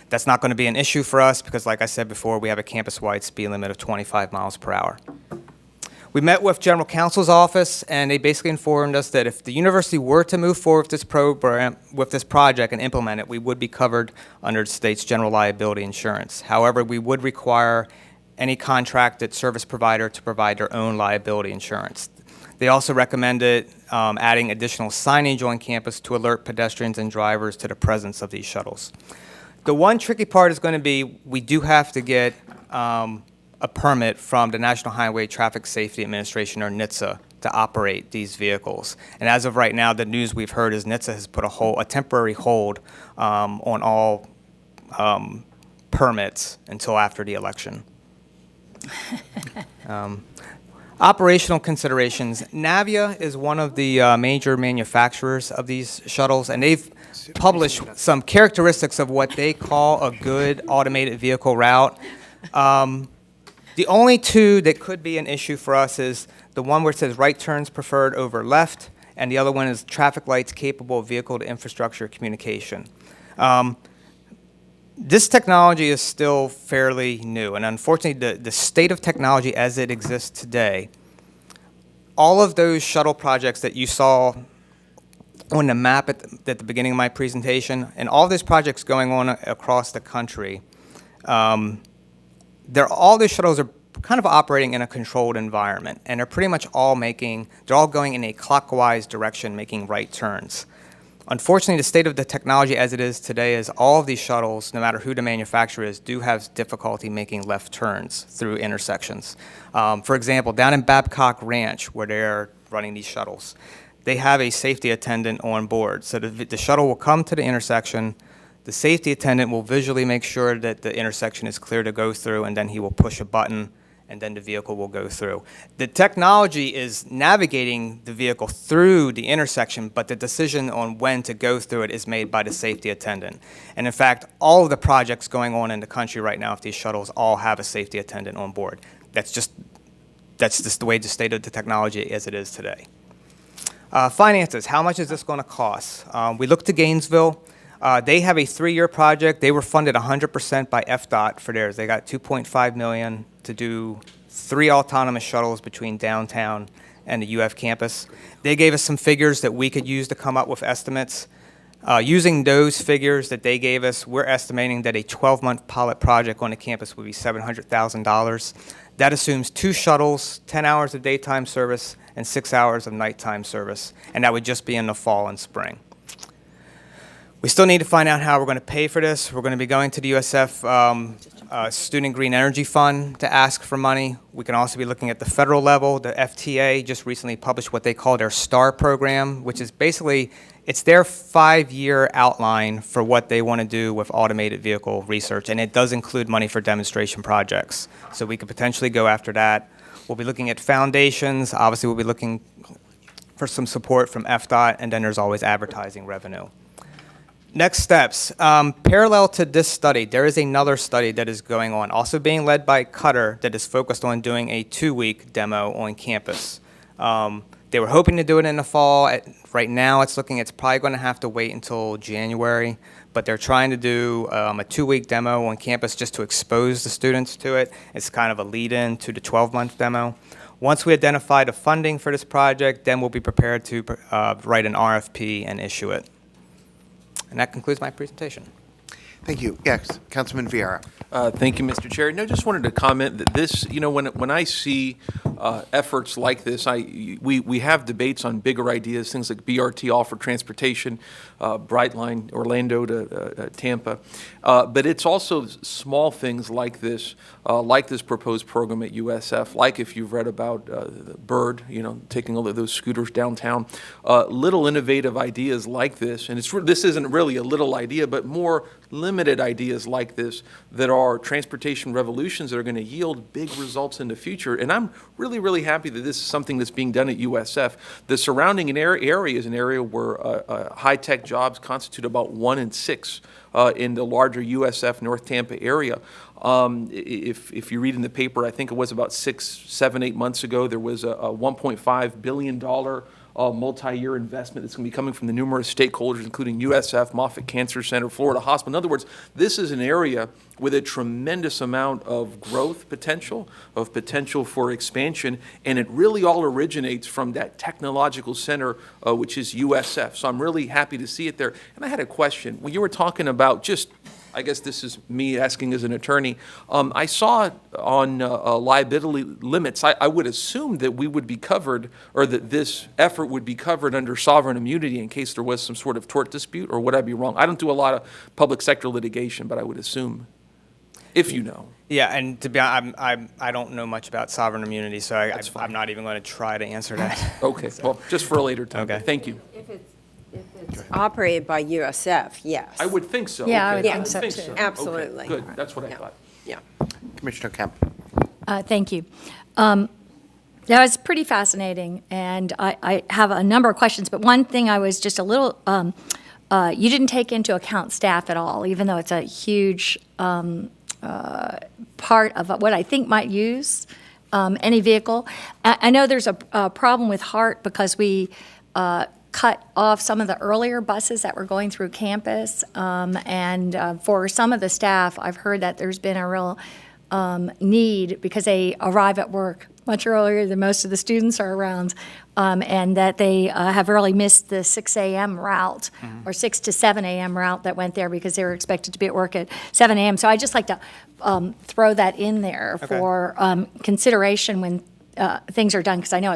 S17: That's not going to be an issue for us because, like I said before, we have a campus-wide speed limit of 25 miles per hour. We met with General Counsel's office, and they basically informed us that if the university were to move forward with this program, with this project and implement it, we would be covered under the state's general liability insurance. However, we would require any contracted service provider to provide their own liability insurance. They also recommended adding additional signage on campus to alert pedestrians and drivers to the presence of these shuttles. The one tricky part is going to be we do have to get a permit from the National Highway Traffic Safety Administration, or NHTSA, to operate these vehicles. And as of right now, the news we've heard is NHTSA has put a temporary hold on all permits until after the election. Operational considerations. Navia is one of the major manufacturers of these shuttles, and they've published some characteristics of what they call a good automated vehicle route. The only two that could be an issue for us is the one where it says right turns preferred over left, and the other one is traffic lights capable of vehicle-to-infrastructure communication. This technology is still fairly new, and unfortunately, the state of technology as it exists today, all of those shuttle projects that you saw on the map at the beginning of my presentation, and all those projects going on across the country, all those shuttles are kind of operating in a controlled environment, and they're pretty much they're all going in a clockwise direction, making right turns. Unfortunately, the state of the technology as it is today is all of these shuttles, no matter who the manufacturer is, do have difficulty making left turns through intersections. For example, down in Babcock Ranch, where they're running these shuttles, they have a safety attendant on board. So the shuttle will come to the intersection, the safety attendant will visually make sure that the intersection is clear to go through, and then he will push a button, and then the vehicle will go through. The technology is navigating the vehicle through the intersection, but the decision on when to go through it is made by the safety attendant. And in fact, all of the projects going on in the country right now with these shuttles all have a safety attendant on board. That's just the way the state of the technology as it is today. Finances, how much is this going to cost? We looked to Gainesville. They have a 3-year project. They were funded 100% by FDOT for theirs. They got $2.5 million to do 3 autonomous shuttles between downtown and the UF campus. They gave us some figures that we could use to come up with estimates. Using those figures that they gave us, we're estimating that a 12-month pilot project on the campus would be $700,000. That assumes 2 shuttles, 10 hours of daytime service, and 6 hours of nighttime service, and that would just be in the fall and spring. We still need to find out how we're going to pay for this. We're going to be going to the USF Student Green Energy Fund to ask for money. We can also be looking at the federal level. The FTA just recently published what they call their STAR program, which is basically, it's their 5-year outline for what they want to do with automated vehicle research, and it does include money for demonstration projects. So we could potentially go after that. We'll be looking at foundations. Obviously, we'll be looking for some support from FDOT, and then there's always advertising revenue. Next steps. Parallel to this study, there is another study that is going on, also being led by Qatar, that is focused on doing a 2-week demo on campus. They were hoping to do it in the fall. Right now, it's probably going to have to wait until January, but they're trying to do a 2-week demo on campus just to expose the students to it. It's kind of a lead-in to the 12-month demo. Once we identify the funding for this project, then we'll be prepared to write an RFP and issue it. And that concludes my presentation.
S1: Thank you. Yes, Councilman Vieira.
S15: Thank you, Mr. Chair. No, just wanted to comment that this, when I see efforts like this. We have debates on bigger ideas, things like BRT, all for transportation, Brightline, Orlando to Tampa. But it's also small things like this proposed program at USF, like if you've read about Bird, taking all of those scooters downtown. Little innovative ideas like this, and this isn't really a little idea, but more limited ideas like this that are transportation revolutions that are going to yield big results in the future. And I'm really, really happy that this is something that's being done at USF. The surrounding area is an area where high-tech jobs constitute about 1 in 6 in the larger USF North Tampa area. If you read in the paper, I think it was about 6, 7, 8 months ago, there was a $1.5 billion multi-year investment that's going to be coming from the numerous stakeholders, including USF, Moffitt Cancer Center, Florida Hospital. In other words, this is an area with a tremendous amount of growth potential, for expansion, and it really all originates from that technological center, which is USF. So I'm really happy to see it there. And I had a question. When you were talking about I guess this is me asking as an attorney. I saw on liability limits, I would assume that we would be covered, or that this effort would be covered under sovereign immunity in case there was some sort of tort dispute, or would I be wrong? I don't do a lot of public sector litigation, but I would assume, if you know.
S17: Yeah, and to be honest, I don't know much about sovereign immunity, so I'm not even going to try to answer that.
S15: Okay, well, just for a later time.
S17: Okay.
S15: Thank you.
S10: If it's operated by USF, yes.
S15: I would think so.
S12: Yeah, I
S15: Okay.
S12: would think so, too.
S10: Absolutely.
S15: Okay, good, that's what I thought.
S10: Yeah.
S1: Commissioner Kemp.
S12: Thank you. That was pretty fascinating, and I have a number of questions, but one thing I was just a little, you didn't take into account staff at all, even though it's a huge part of what I think might use any vehicle. I know there's a problem with HART because we cut off some of the earlier buses that were going through campus, and for some of the staff, I've heard that there's been a real need because they arrive at work much earlier than most of the students are around, and that they have really missed the 6 a.m. route or 6 to 7 a.m. route that went there because they were expected to be at work at 7 a.m. So I'd just like to throw that in there for consideration when things are done, because I know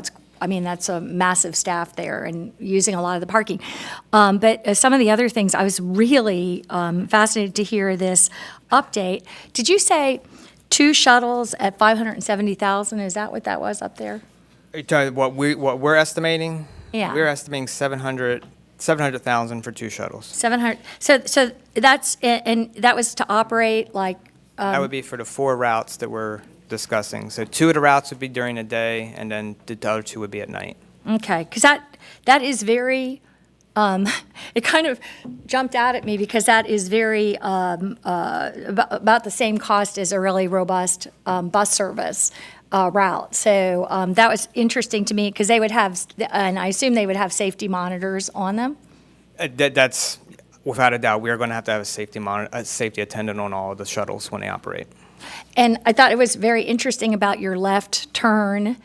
S12: that's a massive staff there and using a lot of the parking. But some of the other things, I was really fascinated to hear this update. Did you say 2 shuttles at $570,000? Is that what that was up there?
S17: Are you talking what we're estimating?
S12: Yeah.
S17: We're estimating 700,000 for 2 shuttles.
S12: 700. So that's, and that was to operate like.
S17: That would be for the 4 routes that we're discussing. So 2 of the routes would be during the day, and then the other 2 would be at night.
S12: Okay, because that is very, it kind of jumped out at me because that is very, about the same cost as a really robust bus service route. So that was interesting to me because they would have, and I assume they would have safety monitors on them?
S17: That's, without a doubt, we are going to have a safety attendant on all of the shuttles when they operate.
S12: And I thought it was very interesting about your left turn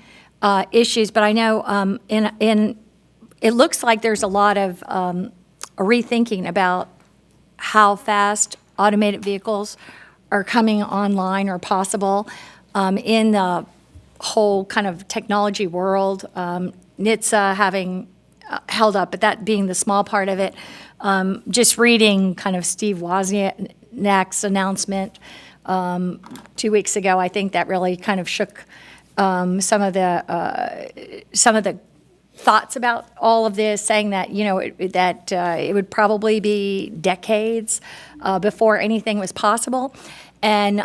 S12: issues, but I know it looks like there's a lot of rethinking about how fast automated vehicles are coming online or possible in the whole kind of technology world. NHTSA having held up, but that being the small part of it. Just reading kind of Steve Wozniak's announcement 2 weeks ago, I think that really kind of shook some of the thoughts about all of this, saying that it would probably be decades before anything was possible, and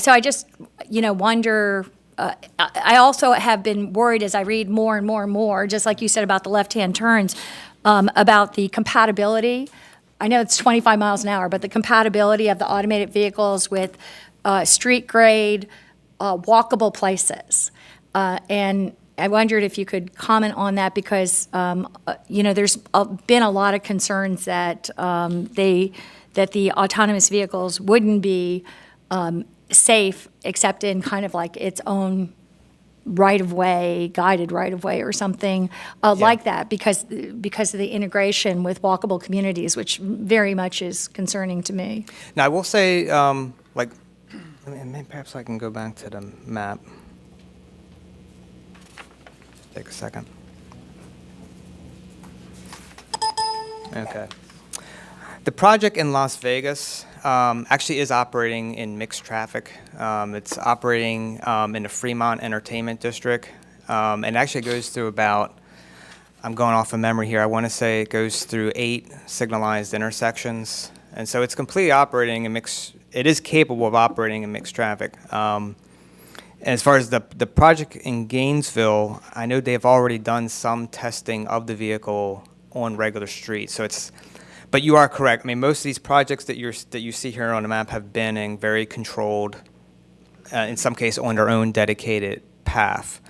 S12: so I just wonder. I also have been worried as I read more and more and more, just like you said about the left-hand turns, about the compatibility. I know it's 25 miles an hour, but the compatibility of the automated vehicles with street grade, walkable places. And I wondered if you could comment on that because, there's been a lot of concerns that that the autonomous vehicles wouldn't be safe except in kind of like its own right-of-way, guided right-of-way or something like that because of the integration with walkable communities, which very much is concerning to me.
S17: Now, I will say, perhaps I can go back to the map. Take a second. Okay. The project in Las Vegas actually is operating in mixed traffic. It's operating in the Fremont Entertainment District, and actually goes through about, I'm going off of memory here, I want to say it goes through 8 signalized intersections. And so it's completely operating in mixed, it is capable of operating in mixed traffic. And as far as the project in Gainesville, I know they've already done some testing of the vehicle on regular streets. So it's, but you are correct. I mean, most of these projects that you see here on the map have been in very controlled, in some cases on their own dedicated path.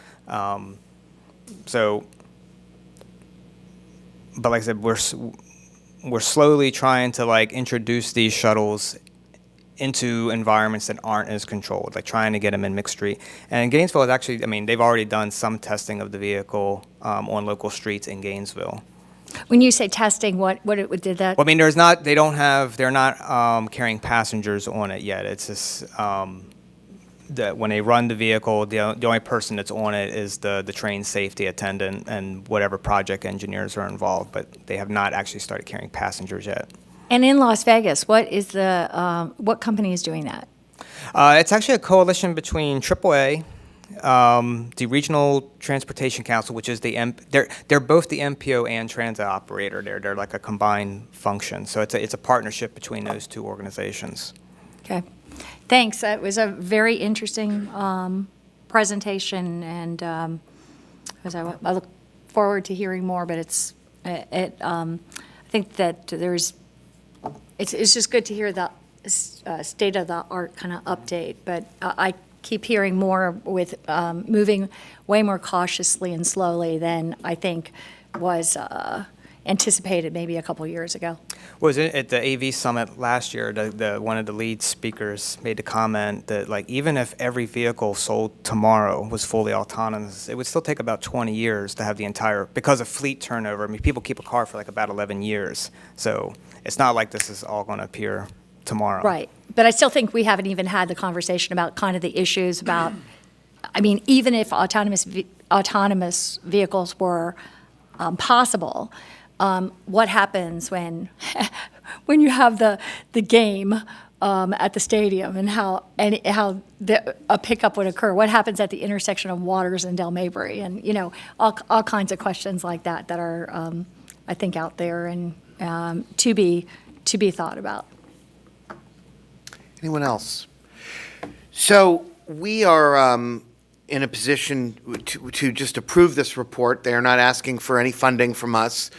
S17: So, but like I said, we're slowly trying to like introduce these shuttles into environments that aren't as controlled, like trying to get them in mixed street. And Gainesville is actually, I mean, they've already done some testing of the vehicle on local streets in Gainesville.
S12: When you say testing, what did that?
S17: Well, I mean, they're not carrying passengers on it yet. It's just that when they run the vehicle, the only person that's on it is the train safety attendant and whatever project engineers are involved, but they have not actually started carrying passengers yet.
S12: And in Las Vegas, what company is doing that?
S17: It's actually a coalition between AAA, the Regional Transportation Council, which is they're both the MPO and transit operator. They're like a combined function. So it's a partnership between those two organizations.
S12: Okay, thanks. It was a very interesting presentation, and I look forward to hearing more. But I think that it's just good to hear the state of the art kind of update. But I keep hearing more with moving way more cautiously and slowly than I think was anticipated maybe a couple years ago.
S17: Was it at the AV Summit last year, one of the lead speakers made the comment that like even if every vehicle sold tomorrow was fully autonomous, it would still take about 20 years to have the entire, because of fleet turnover. I mean, people keep a car for like about 11 years. So it's not like this is all going to appear tomorrow.
S12: Right. But I still think we haven't even had the conversation about kind of the issues about, I mean, even if autonomous vehicles were possible, what happens when you have the game at the stadium and how a pickup would occur? What happens at the intersection of Waters and Del Mabry? And, all kinds of questions like that are, I think, out there and to be thought about.
S1: Anyone else? So we are in a position to just approve this report. They are not asking for any funding from us.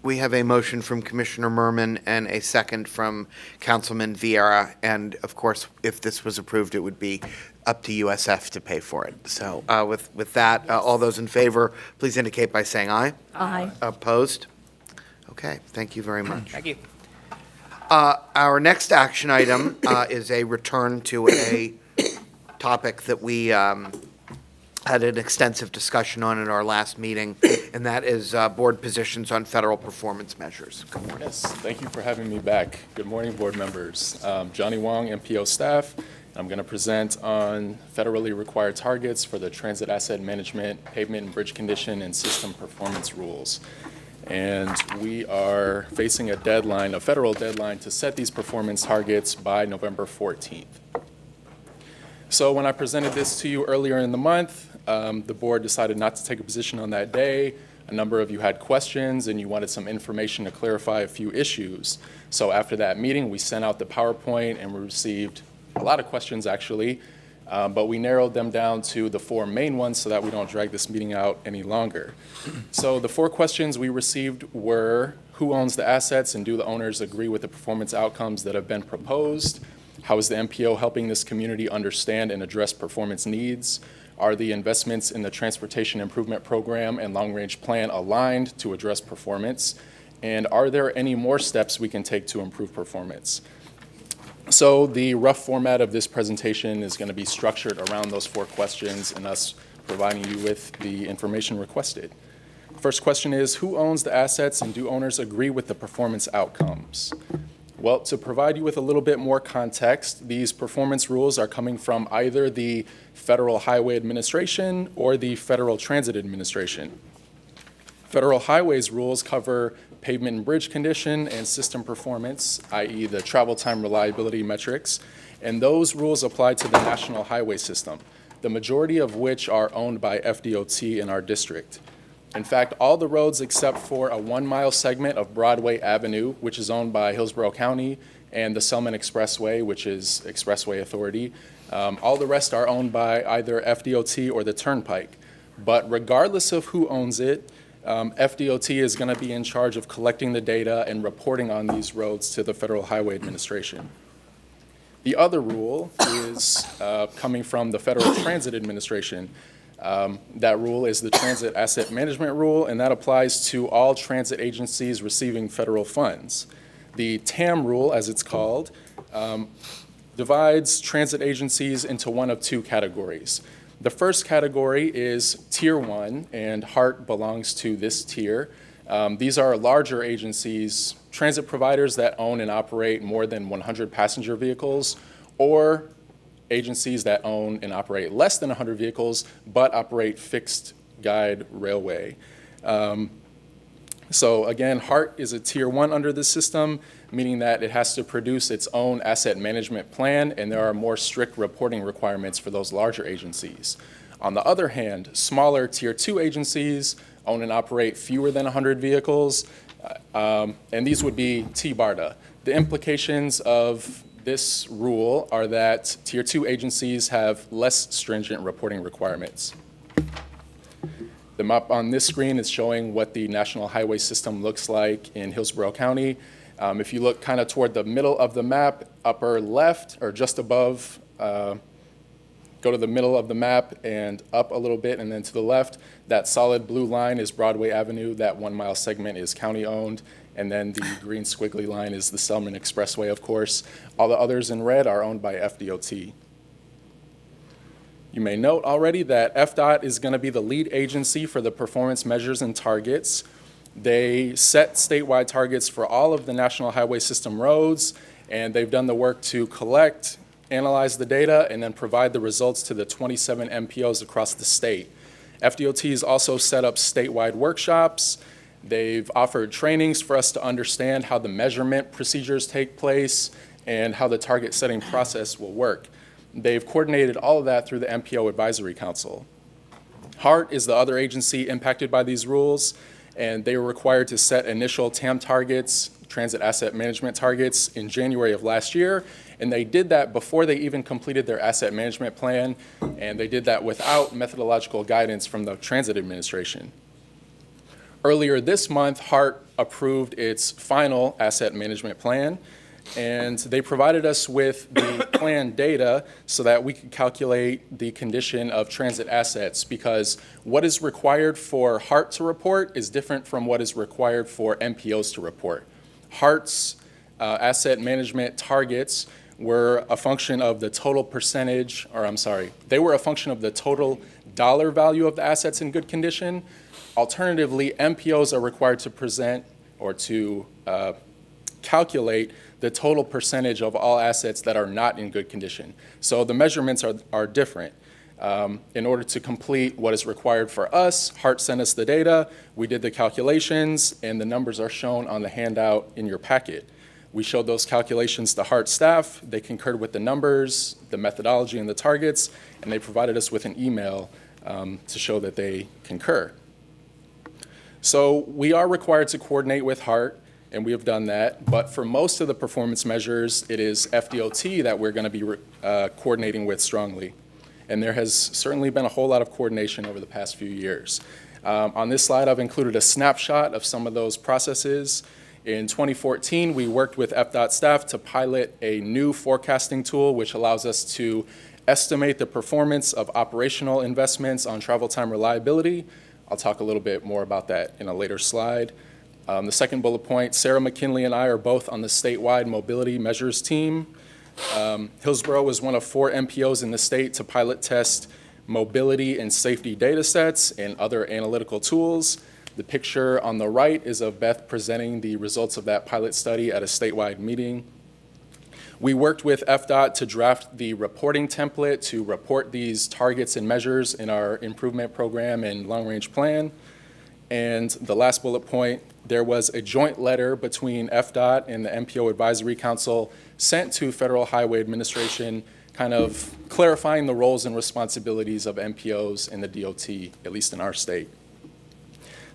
S1: We have a motion from Commissioner Merman and a second from Councilman Vieira. And of course, if this was approved, it would be up to USF to pay for it. So with that, all those in favor, please indicate by saying aye.
S12: Aye.
S1: Opposed? Okay, thank you very much.
S17: Thank you.
S1: Our next action item is a return to a topic that we had an extensive discussion on at our last meeting, and that is board positions on federal performance measures. Good morning.
S18: Yes, thank you for having me back. Good morning, board members. Johnny Wong, MPO staff. I'm going to present on federally required targets for the transit asset management, pavement and bridge condition, and system performance rules. And we are facing a deadline, a federal deadline, to set these performance targets by November 14th. So when I presented this to you earlier in the month, the board decided not to take a position on that day. A number of you had questions and you wanted some information to clarify a few issues. So after that meeting, we sent out the PowerPoint and we received a lot of questions actually, but we narrowed them down to the 4 main ones so that we don't drag this meeting out any longer. So the 4 questions we received were, who owns the assets and do the owners agree with the performance outcomes that have been proposed? How is the MPO helping this community understand and address performance needs? Are the investments in the Transportation Improvement Program and Long Range Plan aligned to address performance? And are there any more steps we can take to improve performance? So the rough format of this presentation is going to be structured around those 4 questions and us providing you with the information requested. First question is, who owns the assets and do owners agree with the performance outcomes? Well, to provide you with a little bit more context, these performance rules are coming from either the Federal Highway Administration or the Federal Transit Administration. Federal Highways rules cover pavement and bridge condition and system performance, i.e. the travel time reliability metrics, and those rules apply to the National Highway System, the majority of which are owned by FDOT in our district. In fact, all the roads except for a 1-mile segment of Broadway Avenue, which is owned by Hillsborough County, and the Selman Expressway, which is Expressway Authority, all the rest are owned by either FDOT or the Turnpike. But regardless of who owns it, FDOT is going to be in charge of collecting the data and reporting on these roads to the Federal Highway Administration. The other rule is coming from the Federal Transit Administration. That rule is the Transit Asset Management Rule, and that applies to all transit agencies receiving federal funds. The TAM rule, as it's called, divides transit agencies into one of two categories. The first category is Tier 1, and HART belongs to this tier. These are larger agencies, transit providers that own and operate more than 100 passenger vehicles, or agencies that own and operate less than 100 vehicles, but operate fixed guide railway. So again, HART is a Tier 1 under this system, meaning that it has to produce its own asset management plan, and there are more strict reporting requirements for those larger agencies. On the other hand, smaller Tier 2 agencies own and operate fewer than 100 vehicles, and these would be TBARTA. The implications of this rule are that Tier 2 agencies have less stringent reporting requirements. The map on this screen is showing what the National Highway System looks like in Hillsborough County. If you look kind of toward the middle of the map, upper left or just above, go to the middle of the map and up a little bit, and then to the left, that solid blue line is Broadway Avenue. That 1-mile segment is county-owned. And then the green squiggly line is the Selman Expressway, of course. All the others in red are owned by FDOT. You may note already that FDOT is going to be the lead agency for the performance measures and targets. They set statewide targets for all of the National Highway System roads, and they've done the work to collect, analyze the data, and then provide the results to the 27 MPOs across the state. FDOT has also set up statewide workshops. They've offered trainings for us to understand how the measurement procedures take place and how the target setting process will work. They've coordinated all of that through the MPO Advisory Council. HART is the other agency impacted by these rules, and they were required to set initial TAM targets, transit asset management targets, in January of last year, and they did that before they even completed their asset management plan, and they did that without methodological guidance from the Transit Administration. Earlier this month, HART approved its final asset management plan, and they provided us with the plan data so that we could calculate the condition of transit assets, because what is required for HART to report is different from what is required for MPOs to report. HART's asset management targets were a function of the total percentage, or I'm sorry, they were a function of the total dollar value of the assets in good condition. Alternatively, MPOs are required to present or to calculate the total percentage of all assets that are not in good condition. So the measurements are different. In order to complete what is required for us, HART sent us the data, we did the calculations, and the numbers are shown on the handout in your packet. We showed those calculations to HART staff. They concurred with the numbers, the methodology, and the targets, and they provided us with an email to show that they concur. So we are required to coordinate with HART, and we have done that. But for most of the performance measures, it is FDOT that we're going to be coordinating with strongly. And there has certainly been a whole lot of coordination over the past few years. On this slide, I've included a snapshot of some of those processes. In 2014, we worked with FDOT staff to pilot a new forecasting tool, which allows us to estimate the performance of operational investments on travel time reliability. I'll talk a little bit more about that in a later slide. The second bullet point, Sarah McKinley and I are both on the statewide mobility measures team. Hillsborough was one of 4 MPOs in the state to pilot test mobility and safety data sets and other analytical tools. The picture on the right is of Beth presenting the results of that pilot study at a statewide meeting. We worked with FDOT to draft the reporting template to report these targets and measures in our improvement program and long-range plan. And the last bullet point, there was a joint letter between FDOT and the MPO Advisory Council sent to Federal Highway Administration, kind of clarifying the roles and responsibilities of MPOs in the DOT, at least in our state.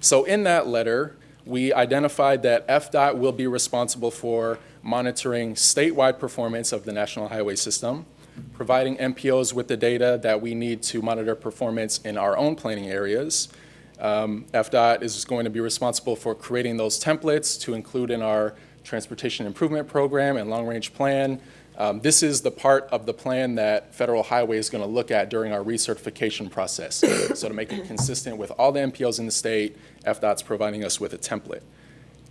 S18: So in that letter, we identified that FDOT will be responsible for monitoring statewide performance of the National Highway System, providing MPOs with the data that we need to monitor performance in our own planning areas. FDOT is going to be responsible for creating those templates to include in our Transportation Improvement Program and Long-Range Plan. This is the part of the plan that Federal Highway is going to look at during our recertification process. So to make it consistent with all the MPOs in the state, FDOT's providing us with a template.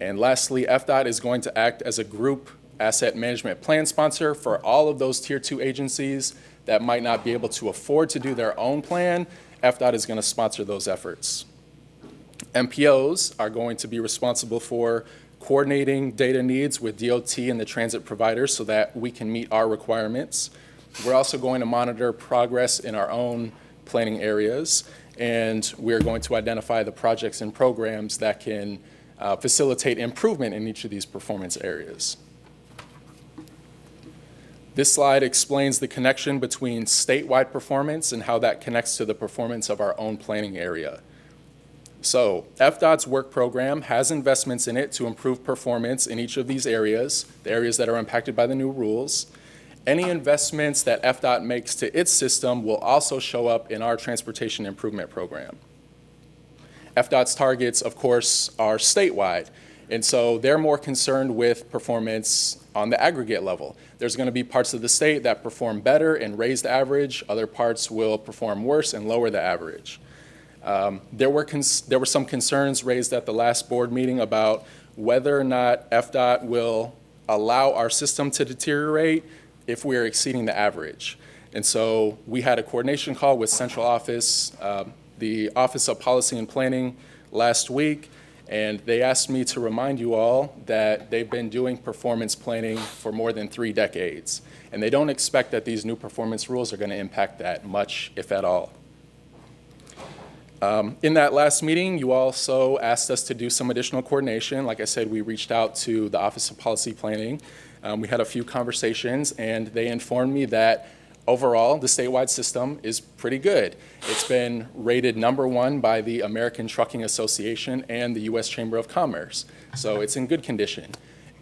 S18: And lastly, FDOT is going to act as a group asset management plan sponsor for all of those Tier 2 agencies that might not be able to afford to do their own plan. FDOT is going to sponsor those efforts. MPOs are going to be responsible for coordinating data needs with DOT and the transit providers so that we can meet our requirements. We're also going to monitor progress in our own planning areas, and we're going to identify the projects and programs that can facilitate improvement in each of these performance areas. This slide explains the connection between statewide performance and how that connects to the performance of our own planning area. So FDOT's work program has investments in it to improve performance in each of these areas, the areas that are impacted by the new rules. Any investments that FDOT makes to its system will also show up in our Transportation Improvement Program. FDOT's targets, of course, are statewide, and so they're more concerned with performance on the aggregate level. There's going to be parts of the state that perform better and raise the average. Other parts will perform worse and lower the average. There were some concerns raised at the last board meeting about whether or not FDOT will allow our system to deteriorate if we are exceeding the average. And so we had a coordination call with central office, the Office of Policy and Planning last week, and they asked me to remind you all that they've been doing performance planning for more than 3 decades, and they don't expect that these new performance rules are going to impact that much, if at all. In that last meeting, you also asked us to do some additional coordination. Like I said, we reached out to the Office of Policy Planning. We had a few conversations, and they informed me that overall, the statewide system is pretty good. It's been rated #1 by the American Trucking Association and the U.S. Chamber of Commerce. So it's in good condition.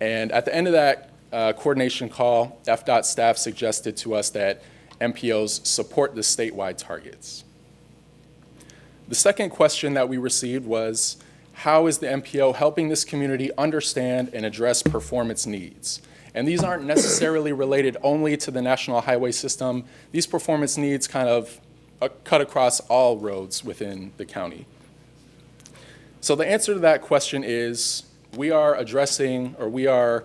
S18: And at the end of that coordination call, FDOT staff suggested to us that MPOs support the statewide targets. The second question that we received was, how is the MPO helping this community understand and address performance needs? And these aren't necessarily related only to the National Highway System. These performance needs kind of cut across all roads within the county. So the answer to that question is we are addressing, or we are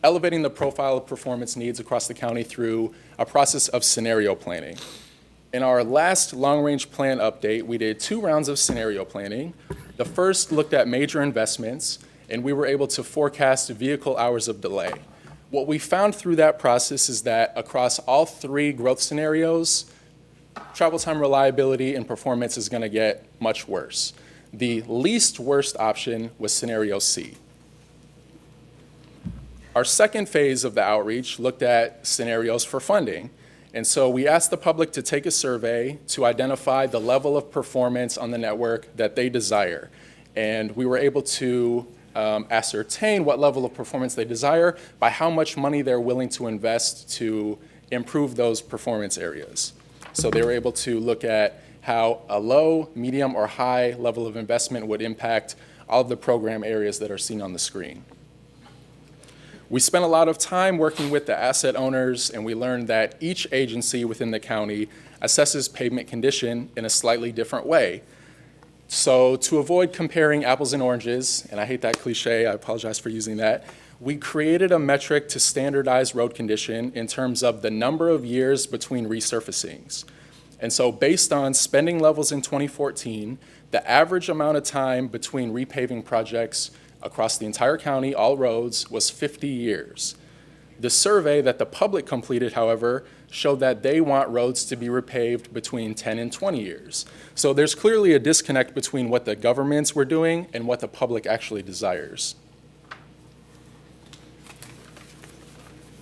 S18: elevating the profile of performance needs across the county through a process of scenario planning. In our last long-range plan update, we did 2 rounds of scenario planning. The first looked at major investments, and we were able to forecast vehicle hours of delay. What we found through that process is that across all 3 growth scenarios, travel time reliability and performance is going to get much worse. The least worst option was scenario C. Our second phase of the outreach looked at scenarios for funding. And so we asked the public to take a survey to identify the level of performance on the network that they desire. And we were able to ascertain what level of performance they desire by how much money they're willing to invest to improve those performance areas. So they were able to look at how a low, medium, or high level of investment would impact all of the program areas that are seen on the screen. We spent a lot of time working with the asset owners, and we learned that each agency within the county assesses pavement condition in a slightly different way. So to avoid comparing apples and oranges, and I hate that cliche, I apologize for using that, we created a metric to standardize road condition in terms of the number of years between resurfacings. And so based on spending levels in 2014, the average amount of time between repaving projects across the entire county, all roads, was 50 years. The survey that the public completed, however, showed that they want roads to be repaved between 10 and 20 years. So there's clearly a disconnect between what the governments were doing and what the public actually desires.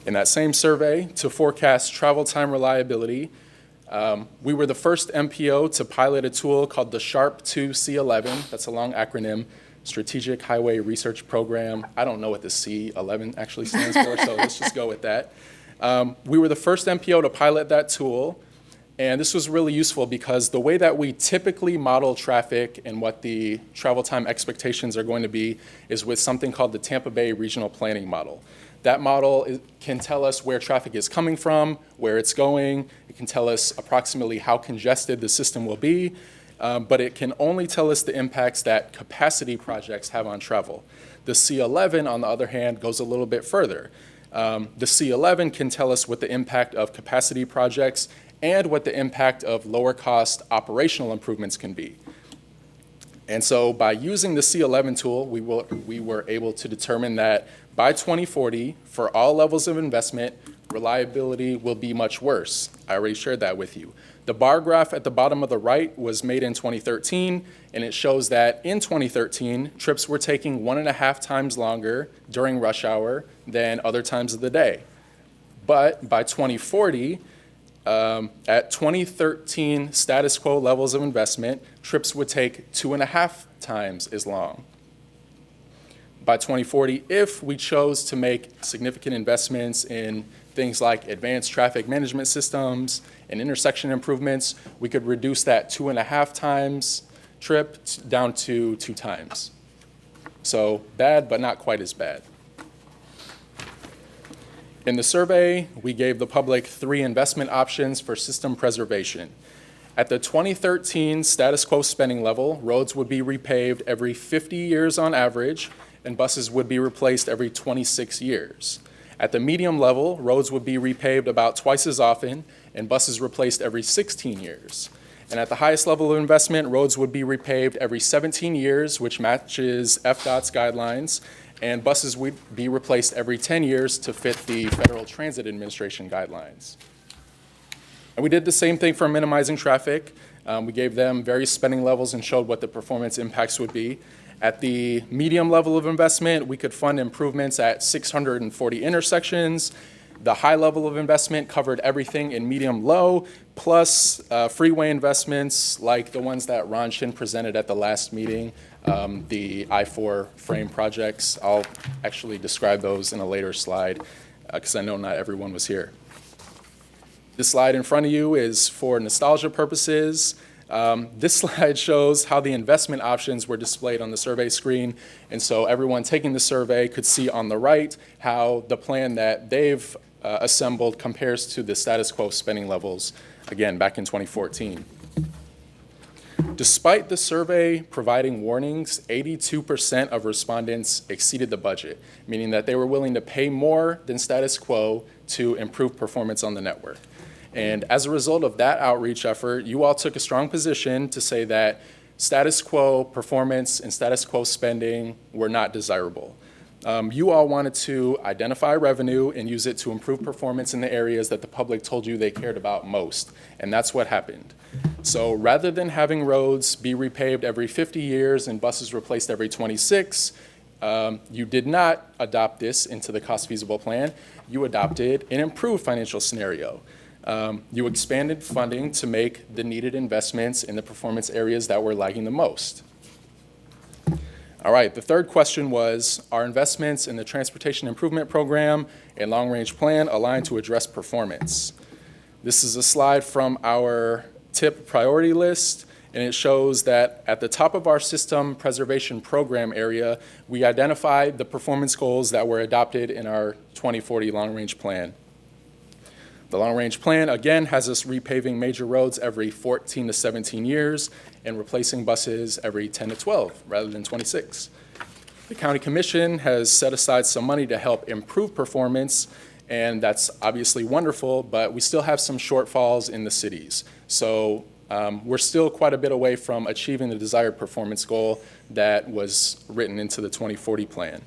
S18: In that same survey, to forecast travel time reliability, we were the first MPO to pilot a tool called the SHARP2 C11. That's a long acronym, Strategic Highway Research Program. I don't know what the C11 actually stands for, so let's just go with that. We were the first MPO to pilot that tool, and this was really useful because the way that we typically model traffic and what the travel time expectations are going to be is with something called the Tampa Bay Regional Planning Model. That model can tell us where traffic is coming from, where it's going. It can tell us approximately how congested the system will be, but it can only tell us the impacts that capacity projects have on travel. The C11, on the other hand, goes a little bit further. The C11 can tell us what the impact of capacity projects and what the impact of lower cost operational improvements can be. And so by using the C11 tool, we were able to determine that by 2040, for all levels of investment, reliability will be much worse. I already shared that with you. The bar graph at the bottom of the right was made in 2013, and it shows that in 2013, trips were taking 1.5 times longer during rush hour than other times of the day. But by 2040, at 2013 status quo levels of investment, trips would take 2.5 times as long. By 2040, if we chose to make significant investments in things like advanced traffic management systems and intersection improvements, we could reduce that 2.5 times trip down to 2 times. So bad, but not quite as bad. In the survey, we gave the public 3 investment options for system preservation. At the 2013 status quo spending level, roads would be repaved every 50 years on average, and buses would be replaced every 26 years. At the medium level, roads would be repaved about twice as often, and buses replaced every 16 years. And at the highest level of investment, roads would be repaved every 17 years, which matches FDOT's guidelines, and buses would be replaced every 10 years to fit the Federal Transit Administration guidelines. And we did the same thing for minimizing traffic. We gave them various spending levels and showed what the performance impacts would be. At the medium level of investment, we could fund improvements at 640 intersections. The high level of investment covered everything in medium-low, plus freeway investments like the ones that Ron Shin presented at the last meeting, the I-4 frame projects. I'll actually describe those in a later slide because I know not everyone was here. This slide in front of you is for nostalgia purposes. This slide shows how the investment options were displayed on the survey screen. And so everyone taking the survey could see on the right how the plan that they've assembled compares to the status quo spending levels, again, back in 2014. Despite the survey providing warnings, 82% of respondents exceeded the budget, meaning that they were willing to pay more than status quo to improve performance on the network. And as a result of that outreach effort, you all took a strong position to say that status quo performance and status quo spending were not desirable. You all wanted to identify revenue and use it to improve performance in the areas that the public told you they cared about most, and that's what happened. So rather than having roads be repaved every 50 years and buses replaced every 26, you did not adopt this into the cost feasible plan. You adopted an improved financial scenario. You expanded funding to make the needed investments in the performance areas that were lagging the most. All right, the third question was, are investments in the Transportation Improvement Program and Long Range Plan aligned to address performance? This is a slide from our TIP priority list, and it shows that at the top of our system preservation program area, we identified the performance goals that were adopted in our 2040 Long Range Plan. The Long Range Plan, again, has us repaving major roads every 14 to 17 years and replacing buses every 10 to 12 rather than 26. The County Commission has set aside some money to help improve performance, and that's obviously wonderful, but we still have some shortfalls in the cities. So we're still quite a bit away from achieving the desired performance goal that was written into the 2040 plan.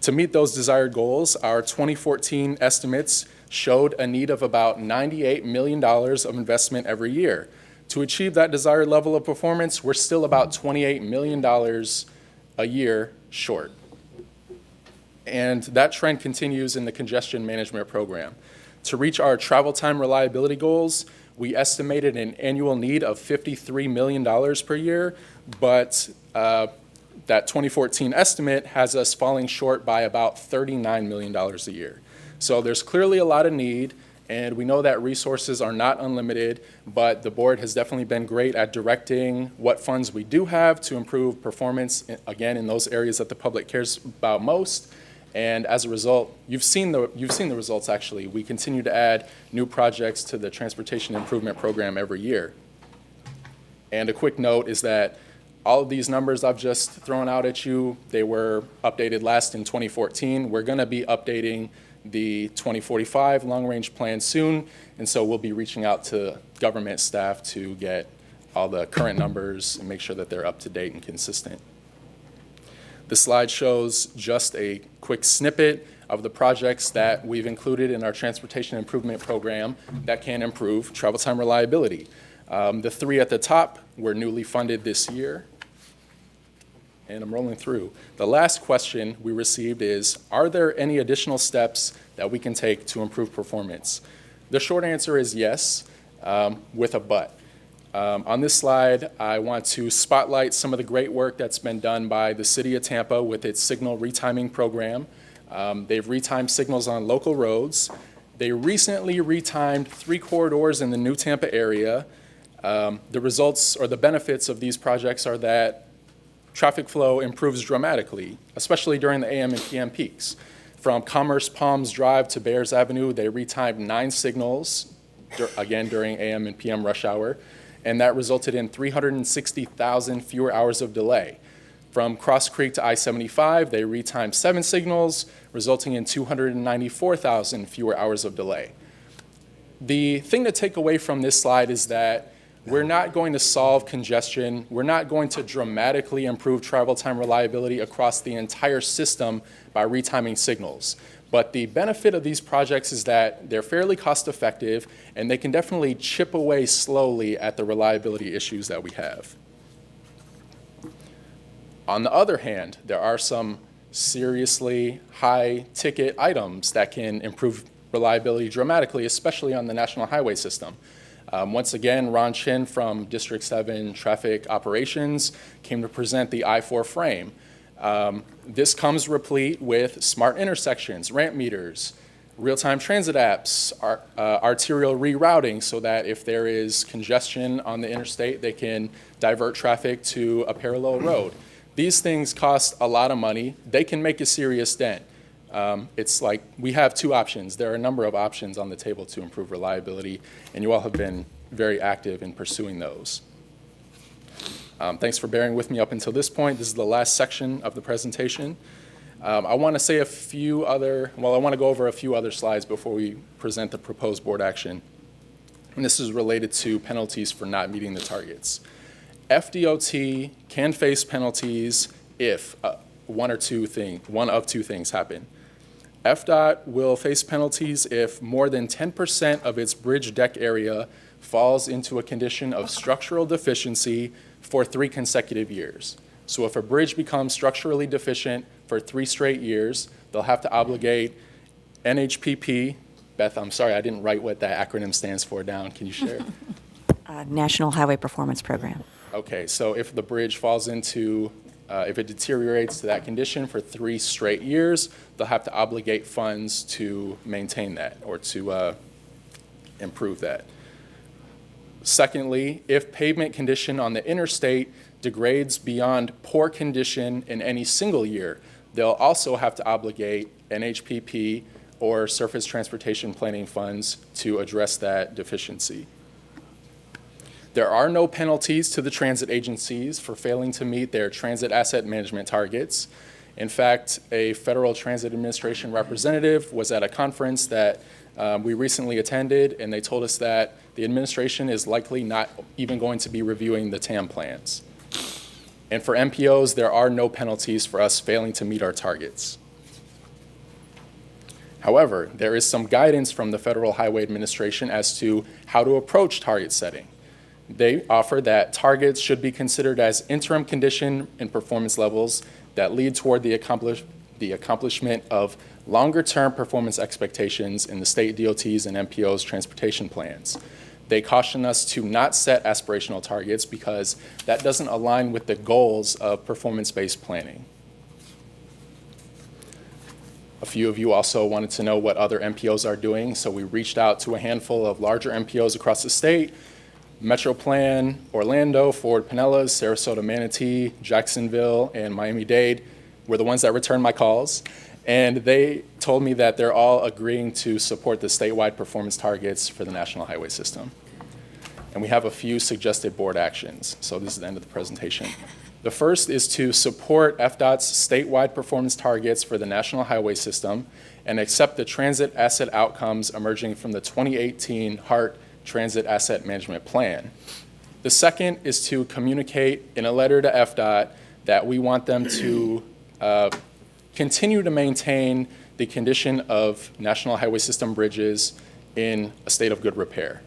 S18: To meet those desired goals, our 2014 estimates showed a need of about $98 million of investment every year. To achieve that desired level of performance, we're still about $28 million a year short. And that trend continues in the congestion management program. To reach our travel time reliability goals, we estimated an annual need of $53 million per year, but that 2014 estimate has us falling short by about $39 million a year. So there's clearly a lot of need, and we know that resources are not unlimited, but the board has definitely been great at directing what funds we do have to improve performance, again, in those areas that the public cares about most. And as a result, you've seen the results actually. We continue to add new projects to the Transportation Improvement Program every year. And a quick note is that all of these numbers I've just thrown out at you, they were updated last in 2014. We're going to be updating the 2045 long-range plan soon, and so we'll be reaching out to government staff to get all the current numbers and make sure that they're up to date and consistent. The slide shows just a quick snippet of the projects that we've included in our Transportation Improvement Program that can improve travel time reliability. The three at the top were newly funded this year. And I'm rolling through. The last question we received is, are there any additional steps that we can take to improve performance? The short answer is yes, with a but. On this slide, I want to spotlight some of the great work that's been done by the City of Tampa with its signal retiming program. They've retimed signals on local roads. They recently retimed 3 corridors in the New Tampa area. The results or the benefits of these projects are that traffic flow improves dramatically, especially during the AM and PM peaks. From Commerce Palms Drive to Bears Avenue, they retimed 9 signals, again during AM and PM rush hour, and that resulted in 360,000 fewer hours of delay. From Cross Creek to I-75, they retimed 7 signals, resulting in 294,000 fewer hours of delay. The thing to take away from this slide is that we're not going to solve congestion. We're not going to dramatically improve travel time reliability across the entire system by retiming signals. But the benefit of these projects is that they're fairly cost effective and they can definitely chip away slowly at the reliability issues that we have. On the other hand, there are some seriously high ticket items that can improve reliability dramatically, especially on the national highway system. Once again, Ron Chin from District 7 Traffic Operations came to present the I-4 frame. This comes replete with smart intersections, ramp meters, real-time transit apps, arterial rerouting so that if there is congestion on the interstate, they can divert traffic to a parallel road. These things cost a lot of money. They can make a serious dent. It's like we have 2 options. There are a number of options on the table to improve reliability, and you all have been very active in pursuing those. Thanks for bearing with me up until this point. This is the last section of the presentation. I want to go over a few other slides before we present the proposed board action. And this is related to penalties for not meeting the targets. FDOT can face penalties if one of 2 things happen. FDOT will face penalties if more than 10% of its bridge deck area falls into a condition of structural deficiency for 3 consecutive years. So if a bridge becomes structurally deficient for 3 straight years, they'll have to obligate NHPP. Beth, I'm sorry, I didn't write what that acronym stands for down. Can you share?
S14: National Highway Performance Program.
S18: Okay, so if the bridge falls into if it deteriorates to that condition for 3 straight years, they'll have to obligate funds to maintain that or to improve that. Secondly, if pavement condition on the interstate degrades beyond poor condition in any single year, they'll also have to obligate NHPP or Surface Transportation Planning funds to address that deficiency. There are no penalties to the transit agencies for failing to meet their transit asset management targets. In fact, a Federal Transit Administration representative was at a conference that we recently attended, and they told us that the administration is likely not even going to be reviewing the TAM plans. And for MPOs, there are no penalties for us failing to meet our targets. However, there is some guidance from the Federal Highway Administration as to how to approach target setting. They offer that targets should be considered as interim condition and performance levels that lead toward the accomplishment of longer-term performance expectations in the state DOTs and MPOs' transportation plans. They caution us to not set aspirational targets because that doesn't align with the goals of performance-based planning. A few of you also wanted to know what other MPOs are doing, so we reached out to a handful of larger MPOs across the state: Metro Plan, Orlando, Ford Pinellas, Sarasota Manatee, Jacksonville, and Miami-Dade were the ones that returned my calls. And they told me that they're all agreeing to support the statewide performance targets for the National Highway System. And we have a few suggested board actions. So this is the end of the presentation. The first is to support FDOT's statewide performance targets for the National Highway System and accept the transit asset outcomes emerging from the 2018 HART Transit Asset Management Plan. The second is to communicate in a letter to FDOT that we want them to continue to maintain the condition of National Highway System bridges in a state of good repair.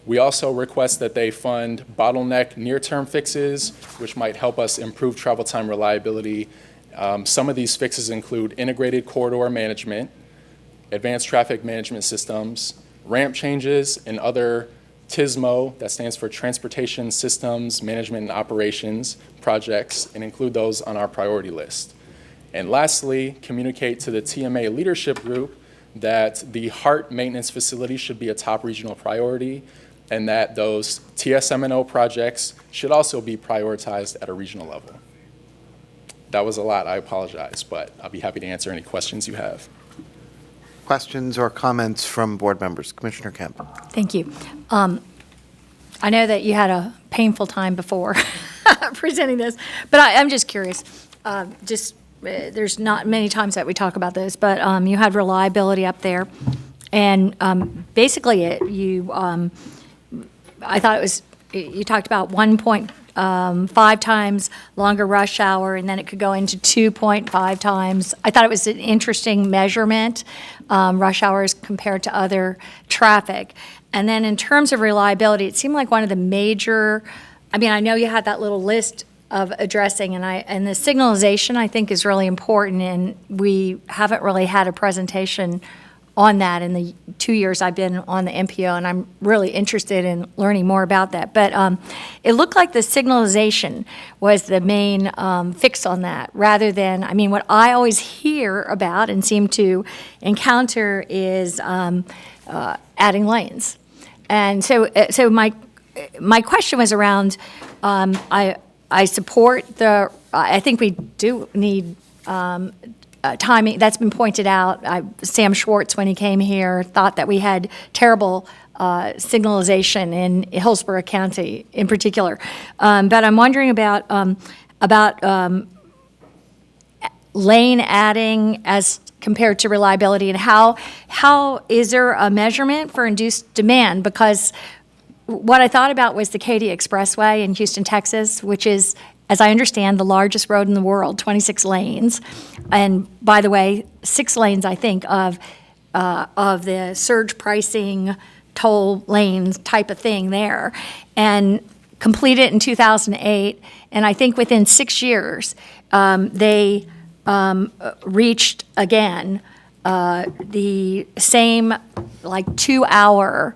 S18: We also request that they fund bottleneck near-term fixes, which might help us improve travel time reliability. Some of these fixes include integrated corridor management, advanced traffic management systems, ramp changes, and other TSMO, that stands for Transportation Systems Management and Operations projects, and include those on our priority list. And lastly, communicate to the TMA leadership group that the HART maintenance facility should be a top regional priority and that those TSM&O projects should also be prioritized at a regional level. That was a lot, I apologize, but I'll be happy to answer any questions you have.
S1: Questions or comments from board members? Commissioner Kemp.
S12: Thank you. I know that you had a painful time before presenting this, but I'm just curious. There's not many times that we talk about this, but you had reliability up there, and basically I thought it was, you talked about 1.5 times longer rush hour, and then it could go into 2.5 times. I thought it was an interesting measurement, rush hours compared to other traffic. And then in terms of reliability, it seemed like one of the major, I know you had that little list of addressing, and the signalization, I think, is really important, and we haven't really had a presentation on that in the 2 years I've been on the MPO, and I'm really interested in learning more about that. But it looked like the signalization was the main fix on that, rather than, what I always hear about and seem to encounter is adding lanes. And so my question was around, I support I think we do need timing. That's been pointed out. Sam Schwartz, when he came here, thought that we had terrible signalization in Hillsborough County in particular. But I'm wondering about lane adding as compared to reliability, and how is there a measurement for induced demand? Because what I thought about was the Katy Expressway in Houston, Texas, which is, as I understand, the largest road in the world, 26 lanes. And by the way, 6 lanes, I think, of the surge pricing toll lanes type of thing there. And completed it in 2008. And I think within 6 years, they reached again the same 2-hour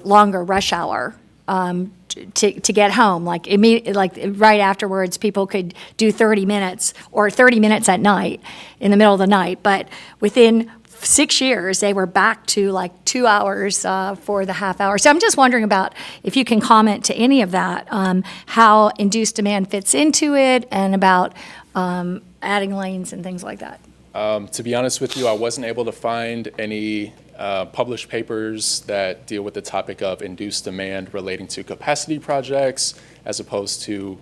S12: longer rush hour to get home. Right afterwards, people could do 30 minutes or 30 minutes at night in the middle of the night. But within 6 years, they were back to 2 hours for the half hour. So I'm just wondering about if you can comment to any of that, how induced demand fits into it, and about adding lanes and things like that.
S18: To be honest with you, I wasn't able to find any published papers that deal with the topic of induced demand relating to capacity projects as opposed to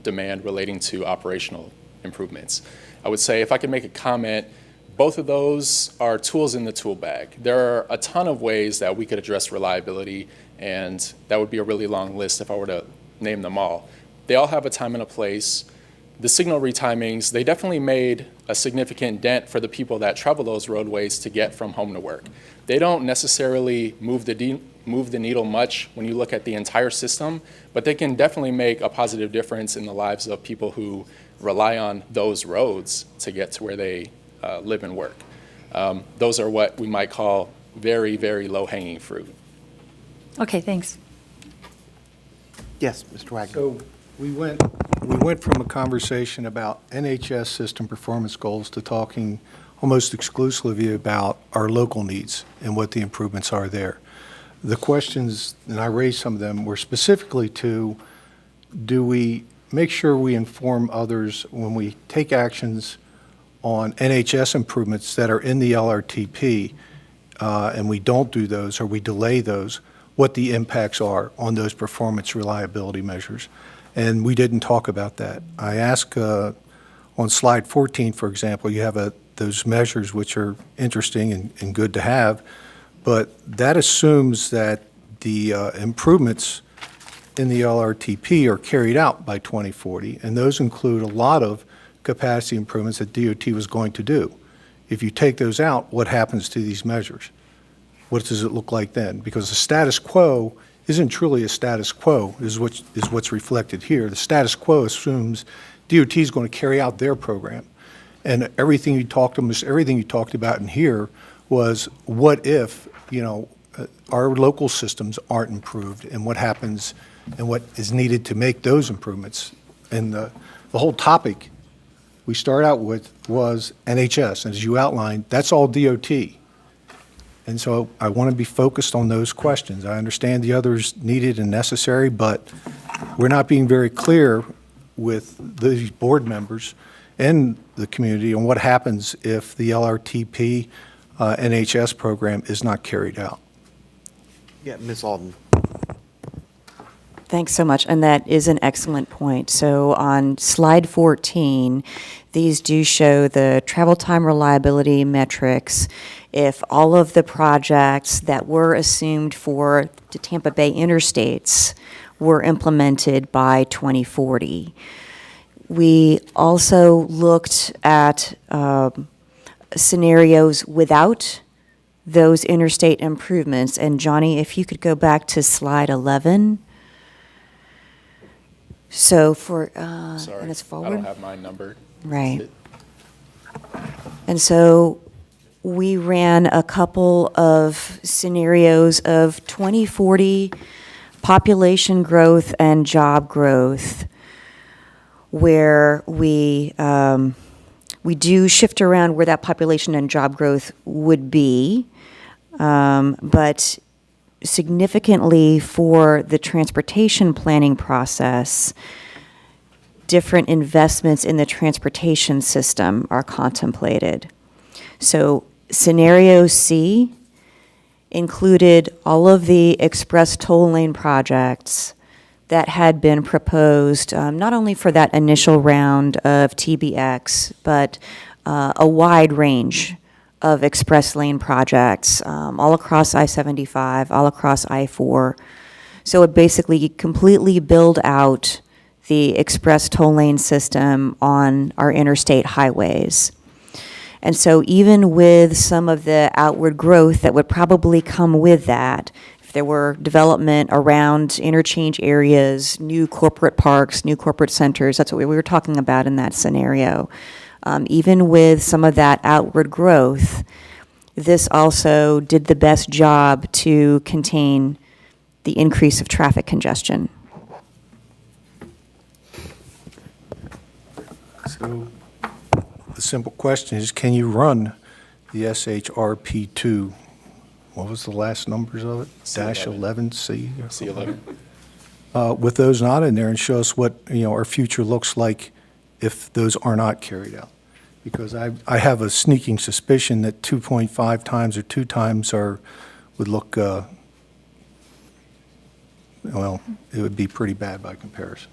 S18: demand relating to operational improvements. I would say, if I could make a comment, both of those are tools in the tool bag. There are a ton of ways that we could address reliability, and that would be a really long list if I were to name them all. They all have a time and a place. The signal retimings, they definitely made a significant dent for the people that travel those roadways to get from home to work. They don't necessarily move the needle much when you look at the entire system, but they can definitely make a positive difference in the lives of people who rely on those roads to get to where they live and work. Those are what we might call very, very low-hanging fruit.
S12: Okay, thanks.
S1: Yes, Mr. Wagner.
S19: So we went from a conversation about NHS system performance goals to talking almost exclusively about our local needs and what the improvements are there. The questions, and I raised some of them, were specifically to, do we make sure we inform others when we take actions on NHS improvements that are in the LRTP, and we don't do those or we delay those, what the impacts are on those performance reliability measures. And we didn't talk about that. I ask on slide 14, for example, you have those measures which are interesting and good to have, but that assumes that the improvements in the LRTP are carried out by 2040, and those include a lot of capacity improvements that DOT was going to do. If you take those out, what happens to these measures? What does it look like then? Because the status quo isn't truly a status quo, is what's reflected here. The status quo assumes DOT is going to carry out their program. And everything you talked about in here was, what if, our local systems aren't improved, and what happens and what is needed to make those improvements. And the whole topic we start out with was NHS, and as you outlined, that's all DOT. And so I want to be focused on those questions. I understand the others needed and necessary, but we're not being very clear with these board members and the community on what happens if the LRTP NHS program is not carried out.
S1: Yeah, Ms. Alden.
S14: Thanks so much, and that is an excellent point. So on slide 14, these do show the travel time reliability metrics. If all of the projects that were assumed for the Tampa Bay interstates were implemented by 2040. We also looked at scenarios without those interstate improvements. And Johnny, if you could go back to slide 11. So for,
S18: Sorry,
S14: and it's forward.
S18: I don't have mine numbered.
S14: Right. And so we ran a couple of scenarios of 2040 population growth and job growth, where we do shift around where that population and job growth would be, but significantly for the transportation planning process, different investments in the transportation system are contemplated. So scenario C included all of the express toll lane projects that had been proposed, not only for that initial round of TBX, but a wide range of express lane projects all across I-75, all across I-4. So it basically completely build out the express toll lane system on our interstate highways. And so even with some of the outward growth that would probably come with that, if there were development around interchange areas, new corporate parks, new corporate centers, that's what we were talking about in that scenario. Even with some of that outward growth, this also did the best job to contain the increase of traffic congestion.
S19: So the simple question is, can you run the SHRP2? What was the last numbers of it? Dash 11C?
S18: C11.
S19: With those not in there, and show us what our future looks like if those are not carried out. Because I have a sneaking suspicion that 2.5 times or 2 times would look, well, it would be pretty bad by comparison.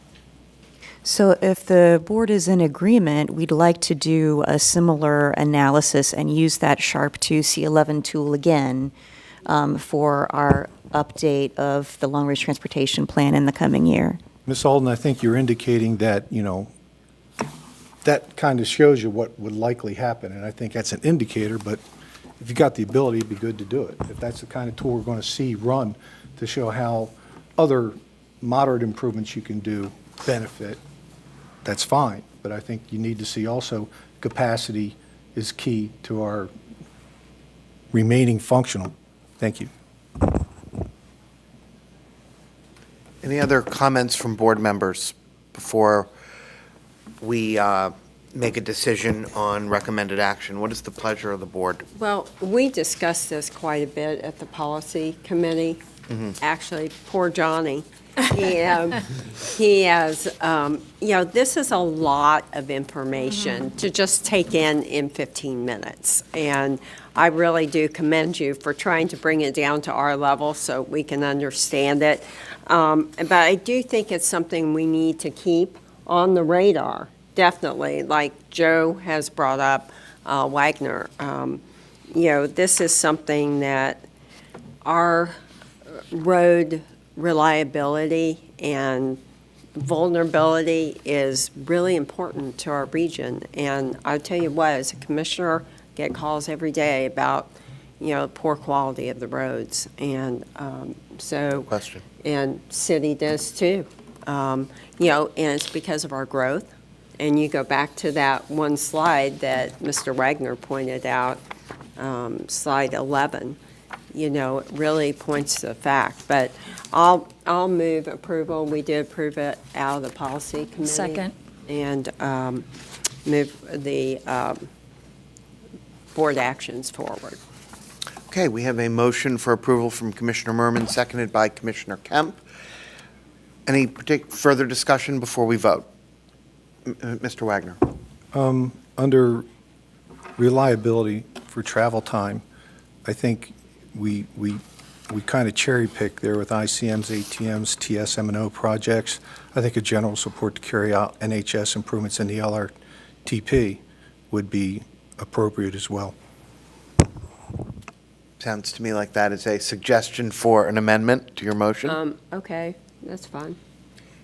S14: So if the board is in agreement, we'd like to do a similar analysis and use that Sharp 2 C11 tool again for our update of the long-range transportation plan in the coming year.
S19: Ms. Alden, I think you're indicating that, that kind of shows you what would likely happen, and I think that's an indicator, but if you got the ability, it'd be good to do it. If that's the kind of tool we're going to see run to show how other moderate improvements you can do benefit, that's fine. But I think you need to see also capacity is key to our remaining functional. Thank you.
S1: Any other comments from board members before we make a decision on recommended action? What is the pleasure of the board?
S10: Well, we discussed this quite a bit at the policy committee. Actually, poor Johnny. He has, this is a lot of information to just take in 15 minutes. And I really do commend you for trying to bring it down to our level so we can understand it. But I do think it's something we need to keep on the radar, definitely, like Joe has brought up, Wagner. This is something that our road reliability and vulnerability is really important to our region. And I'll tell you what, as a commissioner, get calls every day about, poor quality of the roads. And
S1: Question.
S10: And city does too. And it's because of our growth. And you go back to that one slide that Mr. Wagner pointed out, slide 11, it really points to the fact. But I'll move approval. We did approve it out of the policy committee.
S12: Second.
S10: And move the board actions forward.
S1: Okay, we have a motion for approval from Commissioner Merman, seconded by Commissioner Kemp. Any further discussion before we vote? Mr. Wagner.
S19: Under reliability for travel time, I think we kind of cherry pick there with ICMs, ATMs, TSM&O projects. I think a general support to carry out NHS improvements in the LRTP would be appropriate as well.
S1: Sounds to me like that is a suggestion for an amendment to your motion.
S10: Okay, that's fine.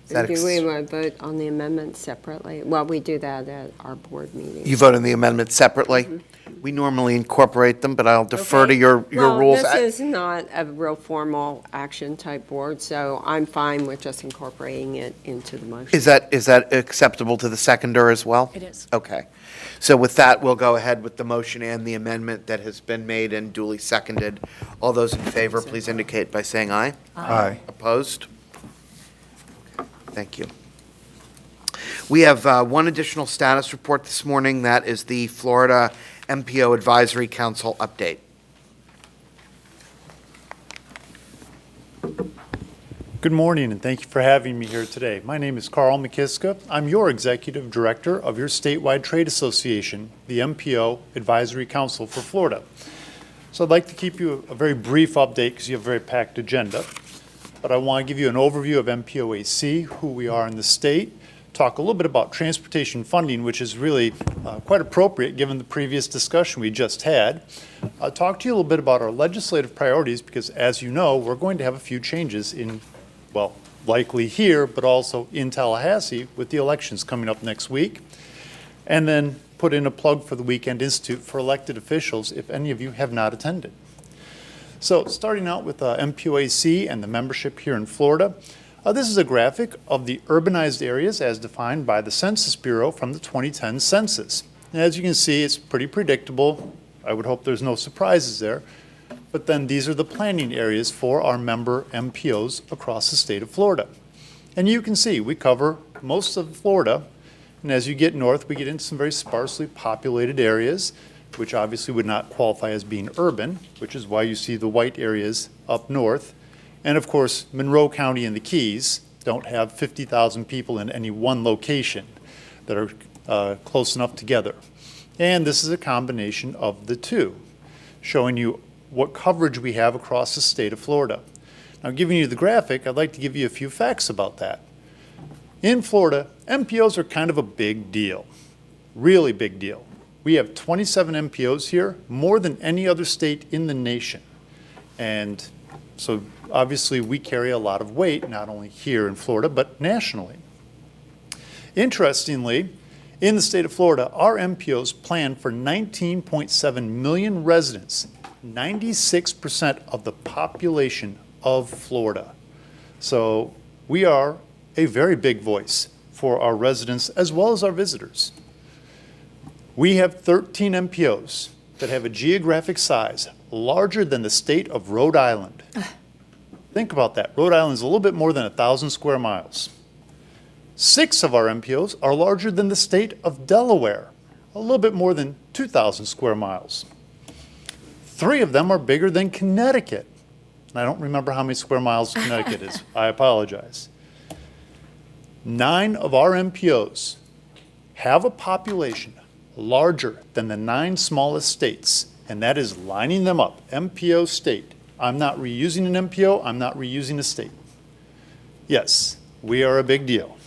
S1: Is that
S10: Do we want to vote on the amendment separately? Well, we do that at our board meeting.
S1: You vote on the amendment separately? We normally incorporate them, but I'll defer to your rules.
S10: Well, this is not a real formal action type board, so I'm fine with just incorporating it into the motion.
S1: Is that acceptable to the seconder as well?
S12: It is.
S1: Okay. So with that, we'll go ahead with the motion and the amendment that has been made and duly seconded. All those in favor, please indicate by saying aye.
S19: Aye.
S1: Opposed? Thank you. We have one additional status report this morning. That is the Florida MPO Advisory Council update.
S20: Good morning, and thank you for having me here today. My name is Carl McKiska. I'm your Executive Director of your statewide trade association, the MPO Advisory Council for Florida. So I'd like to keep you a very brief update because you have a very packed agenda. But I want to give you an overview of MPOAC, who we are in the state, talk a little bit about transportation funding, which is really quite appropriate given the previous discussion we just had. I'll talk to you a little bit about our legislative priorities because, as you know, we're going to have a few changes in, well, likely here, but also in Tallahassee with the elections coming up next week. And then put in a plug for the Weekend Institute for elected officials if any of you have not attended. So starting out with MPOAC and the membership here in Florida, this is a graphic of the urbanized areas as defined by the Census Bureau from the 2010 census. And as you can see, it's pretty predictable. I would hope there's no surprises there. But then these are the planning areas for our member MPOs across the state of Florida. And you can see we cover most of Florida. And as you get north, we get into some very sparsely populated areas, which obviously would not qualify as being urban, which is why you see the white areas up north. And of course, Monroe County and the Keys don't have 50,000 people in any one location that are close enough together. And this is a combination of the two, showing you what coverage we have across the state of Florida. Now, giving you the graphic, I'd like to give you a few facts about that. In Florida, MPOs are kind of a big deal, really big deal. We have 27 MPOs here, more than any other state in the nation. And so obviously we carry a lot of weight, not only here in Florida, but nationally. Interestingly, in the state of Florida, our MPOs plan for 19.7 million residents, 96% of the population of Florida. So we are a very big voice for our residents as well as our visitors. We have 13 MPOs that have a geographic size larger than the state of Rhode Island. Think about that. Rhode Island is a little bit more than 1,000 square miles. 6 of our MPOs are larger than the state of Delaware, a little bit more than 2,000 square miles. 3 of them are bigger than Connecticut. And I don't remember how many square miles Connecticut is. I apologize. 9 of our MPOs have a population larger than the 9 smallest states, and that is lining them up, MPO state. I'm not reusing an MPO, I'm not reusing a state. Yes, we are a big deal.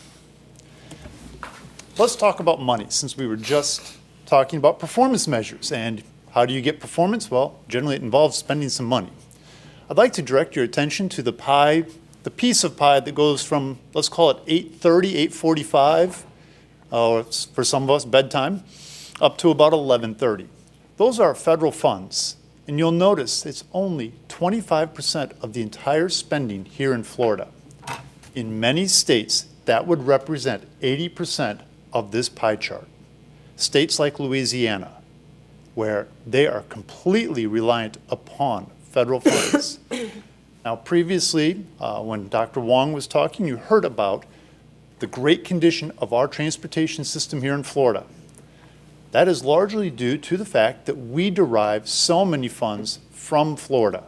S20: Let's talk about money, since we were just talking about performance measures. And how do you get performance? Well, generally it involves spending some money. I'd like to direct your attention to the pie, the piece of pie that goes from, let's call it 8:30, 8:45, or for some of us, bedtime, up to about 11:30. Those are federal funds. And you'll notice it's only 25% of the entire spending here in Florida. In many states, that would represent 80% of this pie chart. States like Louisiana, where they are completely reliant upon federal funds. Now, previously, when Dr. Wong was talking, you heard about the great condition of our transportation system here in Florida. That is largely due to the fact that we derive so many funds from Florida.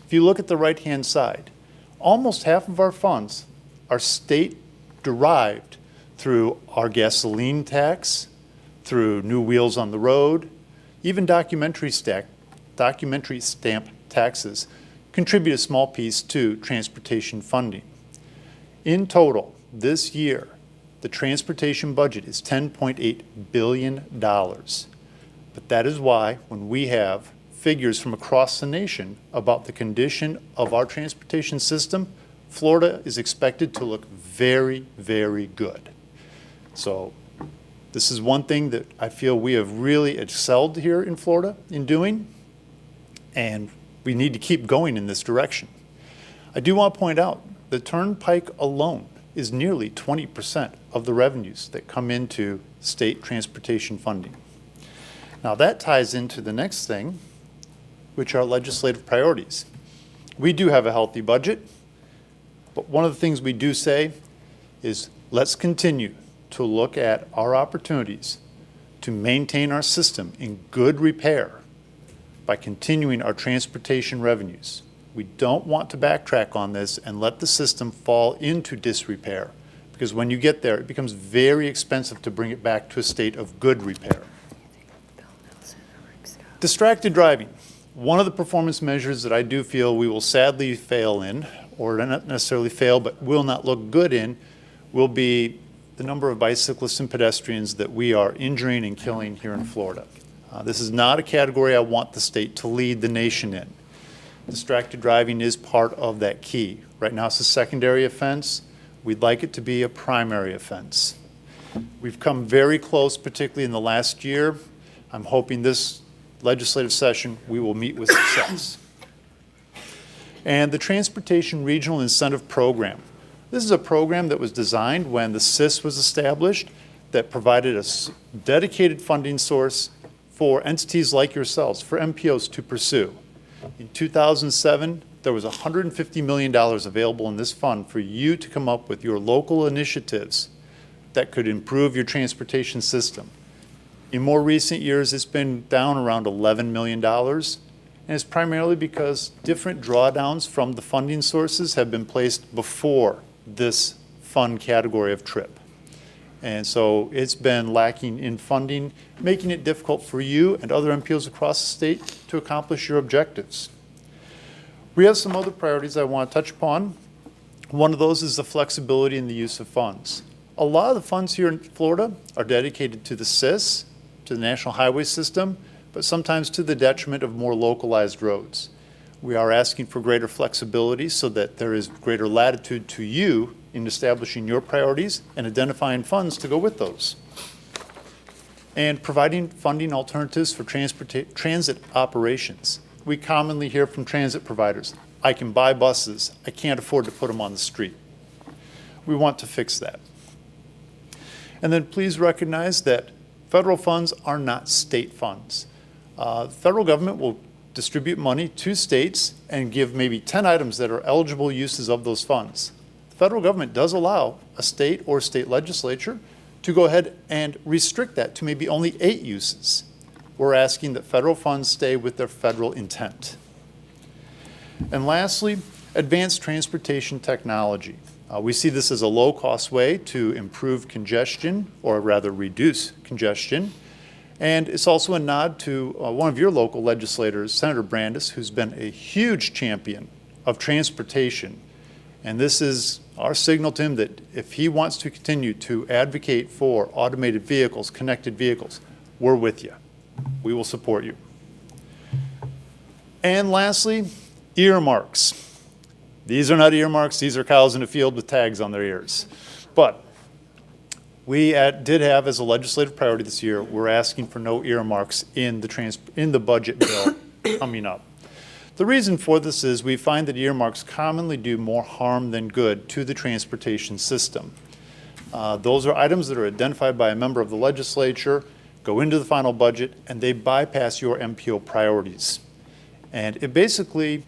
S20: If you look at the right-hand side, almost half of our funds are state-derived through our gasoline tax, through new wheels on the road, even documentary stamp taxes contribute a small piece to transportation funding. In total, this year, the transportation budget is $10.8 billion. But that is why when we have figures from across the nation about the condition of our transportation system, Florida is expected to look very, very good. So this is one thing that I feel we have really excelled here in Florida in doing, and we need to keep going in this direction. I do want to point out the Turnpike alone is nearly 20% of the revenues that come into state transportation funding. Now that ties into the next thing, which are legislative priorities. We do have a healthy budget, but one of the things we do say is let's continue to look at our opportunities to maintain our system in good repair by continuing our transportation revenues. We don't want to backtrack on this and let the system fall into disrepair, because when you get there, it becomes very expensive to bring it back to a state of good repair. Distracted driving. One of the performance measures that I do feel we will sadly fail in, or not necessarily fail, but will not look good in, will be the number of bicyclists and pedestrians that we are injuring and killing here in Florida. This is not a category I want the state to lead the nation in. Distracted driving is part of that key. Right now it's a secondary offense. We'd like it to be a primary offense. We've come very close, particularly in the last year. I'm hoping this legislative session we will meet with success. And the Transportation Regional Incentive Program. This is a program that was designed when the SIS was established that provided a dedicated funding source for entities like yourselves, for MPOs to pursue. In 2007, there was $150 million available in this fund for you to come up with your local initiatives that could improve your transportation system. In more recent years, it's been down around $11 million, and it's primarily because different drawdowns from the funding sources have been placed before this fund category of TRIP. And so it's been lacking in funding, making it difficult for you and other MPOs across the state to accomplish your objectives. We have some other priorities I want to touch upon. One of those is the flexibility in the use of funds. A lot of the funds here in Florida are dedicated to the SIS, to the National Highway System, but sometimes to the detriment of more localized roads. We are asking for greater flexibility so that there is greater latitude to you in establishing your priorities and identifying funds to go with those. And providing funding alternatives for transit operations. We commonly hear from transit providers, I can buy buses, I can't afford to put them on the street. We want to fix that. And then please recognize that federal funds are not state funds. The federal government will distribute money to states and give maybe 10 items that are eligible uses of those funds. The federal government does allow a state or state legislature to go ahead and restrict that to maybe only 8 uses. We're asking that federal funds stay with their federal intent. And lastly, advanced transportation technology. We see this as a low-cost way to improve congestion, or rather reduce congestion. And it's also a nod to one of your local legislators, Senator Brandis, who's been a huge champion of transportation. And this is our signal to him that if he wants to continue to advocate for automated vehicles, connected vehicles, we're with you. We will support you. And lastly, earmarks. These are not earmarks. These are cows in a field with tags on their ears. But we did have as a legislative priority this year, we're asking for no earmarks in the budget bill coming up. The reason for this is we find that earmarks commonly do more harm than good to the transportation system. Those are items that are identified by a member of the legislature, go into the final budget, and they bypass your MPO priorities. And it basically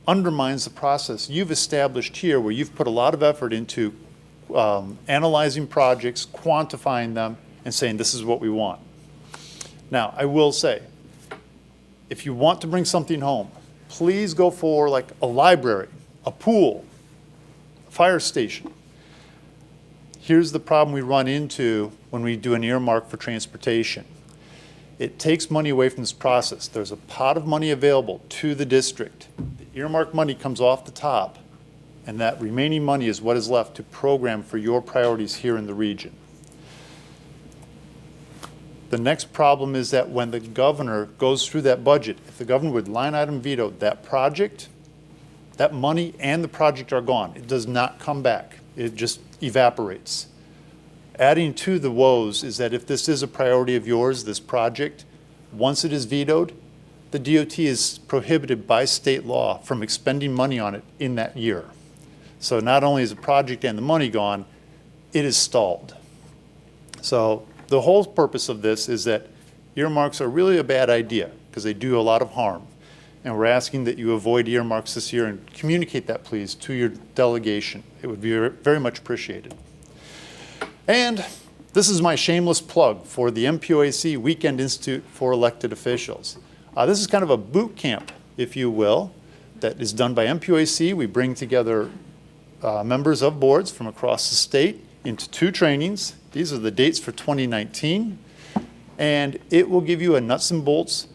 S20: undermines the process you've established here, where you've put a lot of effort into analyzing projects, quantifying them, and saying this is what we want. Now, I will say, if you want to bring something home, please go for like a library, a pool, a fire station. Here's the problem we run into when we do an earmark for transportation. It takes money away from this process. There's a pot of money available to the district. The earmark money comes off the top, and that remaining money is what is left to program for your priorities here in the region. The next problem is that when the governor goes through that budget, if the governor would line item veto that project, that money and the project are gone. It does not come back. It just evaporates. Adding to the woes is that if this is a priority of yours, this project, once it is vetoed, the DOT is prohibited by state law from expending money on it in that year. So not only is the project and the money gone, it is stalled. So the whole purpose of this is that earmarks are really a bad idea because they do a lot of harm. And we're asking that you avoid earmarks this year and communicate that, please, to your delegation. It would be very much appreciated. And this is my shameless plug for the MPOAC Weekend Institute for Elected Officials. This is kind of a boot camp, if you will, that is done by MPOAC. We bring together members of boards from across the state into 2 trainings. These are the dates for 2019. And it will give you a nuts and bolts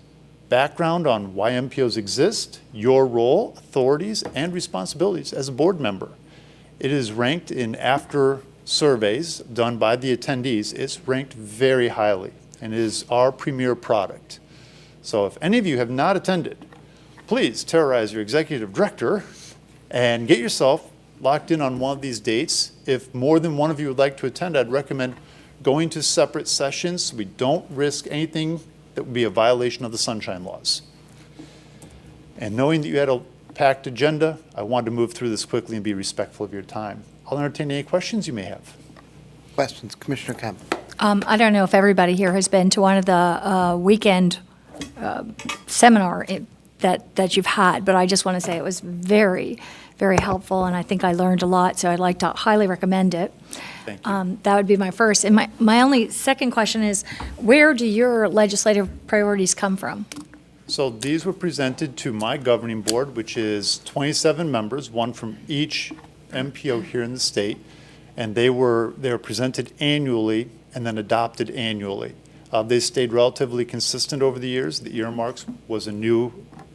S20: background on why MPOs exist, your role, authorities, and responsibilities as a board member. It is ranked in after surveys done by the attendees. It's ranked very highly and is our premier product. So if any of you have not attended, please terrorize your executive director and get yourself locked in on one of these dates. If more than one of you would like to attend, I'd recommend going to separate sessions so we don't risk anything that would be a violation of the sunshine laws. And knowing that you had a packed agenda, I wanted to move through this quickly and be respectful of your time. I'll entertain any questions you may have.
S1: Questions, Commissioner Kemp?
S12: I don't know if everybody here has been to one of the weekend seminar that you've had, but I just want to say it was very, very helpful, and I think I learned a lot, so I'd like to highly recommend it.
S20: Thank you.
S12: That would be my first. And my only second question is, where do your legislative priorities come from?
S20: So these were presented to my governing board, which is 27 members, one from each MPO here in the state, and they were presented annually and then adopted annually. They stayed relatively consistent over the years. The earmarks was a new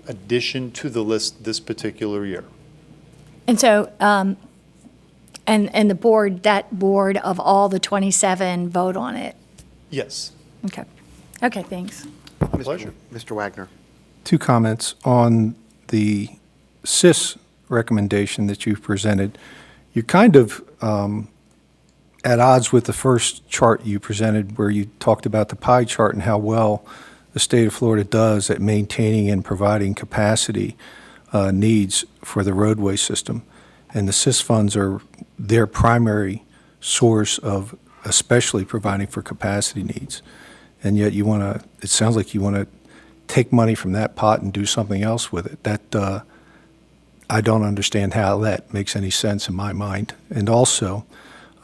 S20: addition to the list this particular year.
S12: And so And the board, that board of all the 27 vote on it?
S20: Yes.
S12: Okay. Okay, thanks.
S20: Pleasure.
S1: Mr. Wagner.
S19: Two comments on the CIS recommendation that you've presented. You're kind of at odds with the first chart you presented where you talked about the pie chart and how well the state of Florida does at maintaining and providing capacity needs for the roadway system. And the CIS funds are their primary source of especially providing for capacity needs. And yet you want to, it sounds like you want to take money from that pot and do something else with it. That, I don't understand how that makes any sense in my mind. And also,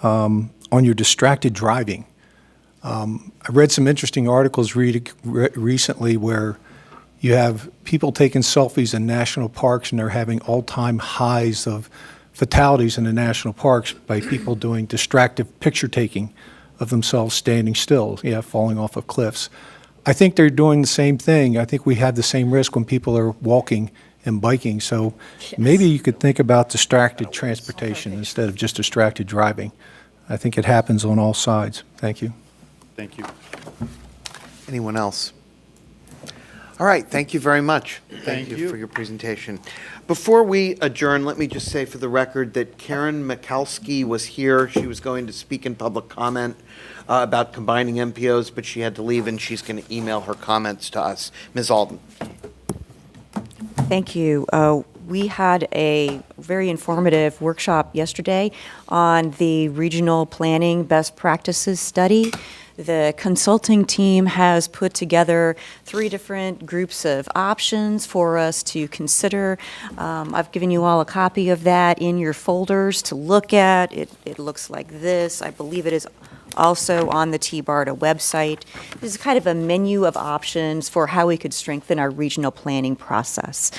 S19: on your distracted driving, I read some interesting articles recently where you have people taking selfies in national parks and they're having all-time highs of fatalities in the national parks by people doing distractive picture taking of themselves standing still, falling off of cliffs. I think they're doing the same thing. I think we have the same risk when people are walking and biking. So maybe you could think about distracted transportation instead of just distracted driving. I think it happens on all sides. Thank you.
S20: Thank you.
S1: Anyone else? All right, thank you very much.
S20: Thank you.
S1: For your presentation. Before we adjourn, let me just say for the record that Karen Mikalski was here. She was going to speak in public comment about combining MPOs, but she had to leave, and she's going to email her comments to us. Ms. Alden.
S14: Thank you. We had a very informative workshop yesterday on the regional planning best practices study. The consulting team has put together 3 different groups of options for us to consider. I've given you all a copy of that in your folders to look at. It looks like this. I believe it is also on the TBARTA website. This is kind of a menu of options for how we could strengthen our regional planning process.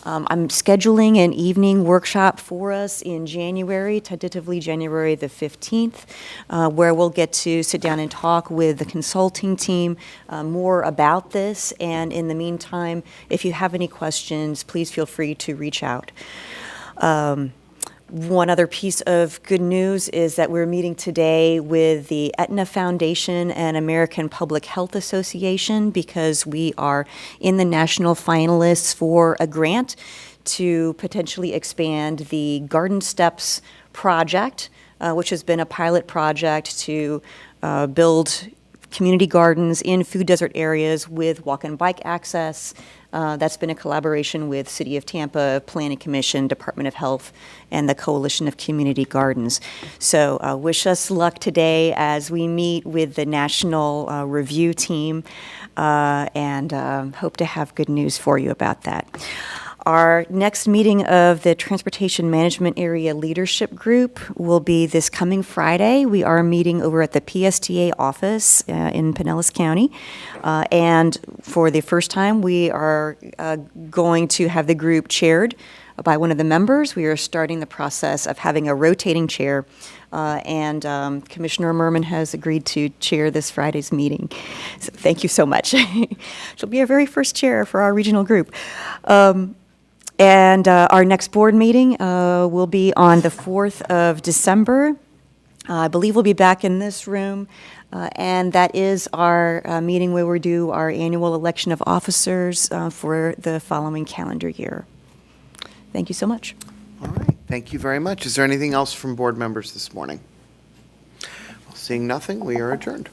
S14: I'm scheduling an evening workshop for us in January, tentatively January the 15th, where we'll get to sit down and talk with the consulting team more about this. And in the meantime, if you have any questions, please feel free to reach out. One other piece of good news is that we're meeting today with the Aetna Foundation and American Public Health Association because we are in the national finalists for a grant to potentially expand the Garden Steps project, which has been a pilot project to build community gardens in food desert areas with walk and bike access. That's been a collaboration with City of Tampa, Planning Commission, Department of Health, and the Coalition of Community Gardens. So wish us luck today as we meet with the national review team and hope to have good news for you about that. Our next meeting of the Transportation Management Area Leadership Group will be this coming Friday. We are meeting over at the PSTA office in Pinellas County. And for the first time, we are going to have the group chaired by one of the members. We are starting the process of having a rotating chair. And Commissioner Merman has agreed to chair this Friday's meeting. So thank you so much. She'll be our very first chair for our regional group. And our next board meeting will be on the 4th of December. I believe we'll be back in this room. And that is our meeting where we do our annual election of officers for the following calendar year. Thank you so much.
S1: All right, thank you very much. Is there anything else from board members this morning? Well, seeing nothing, we are adjourned.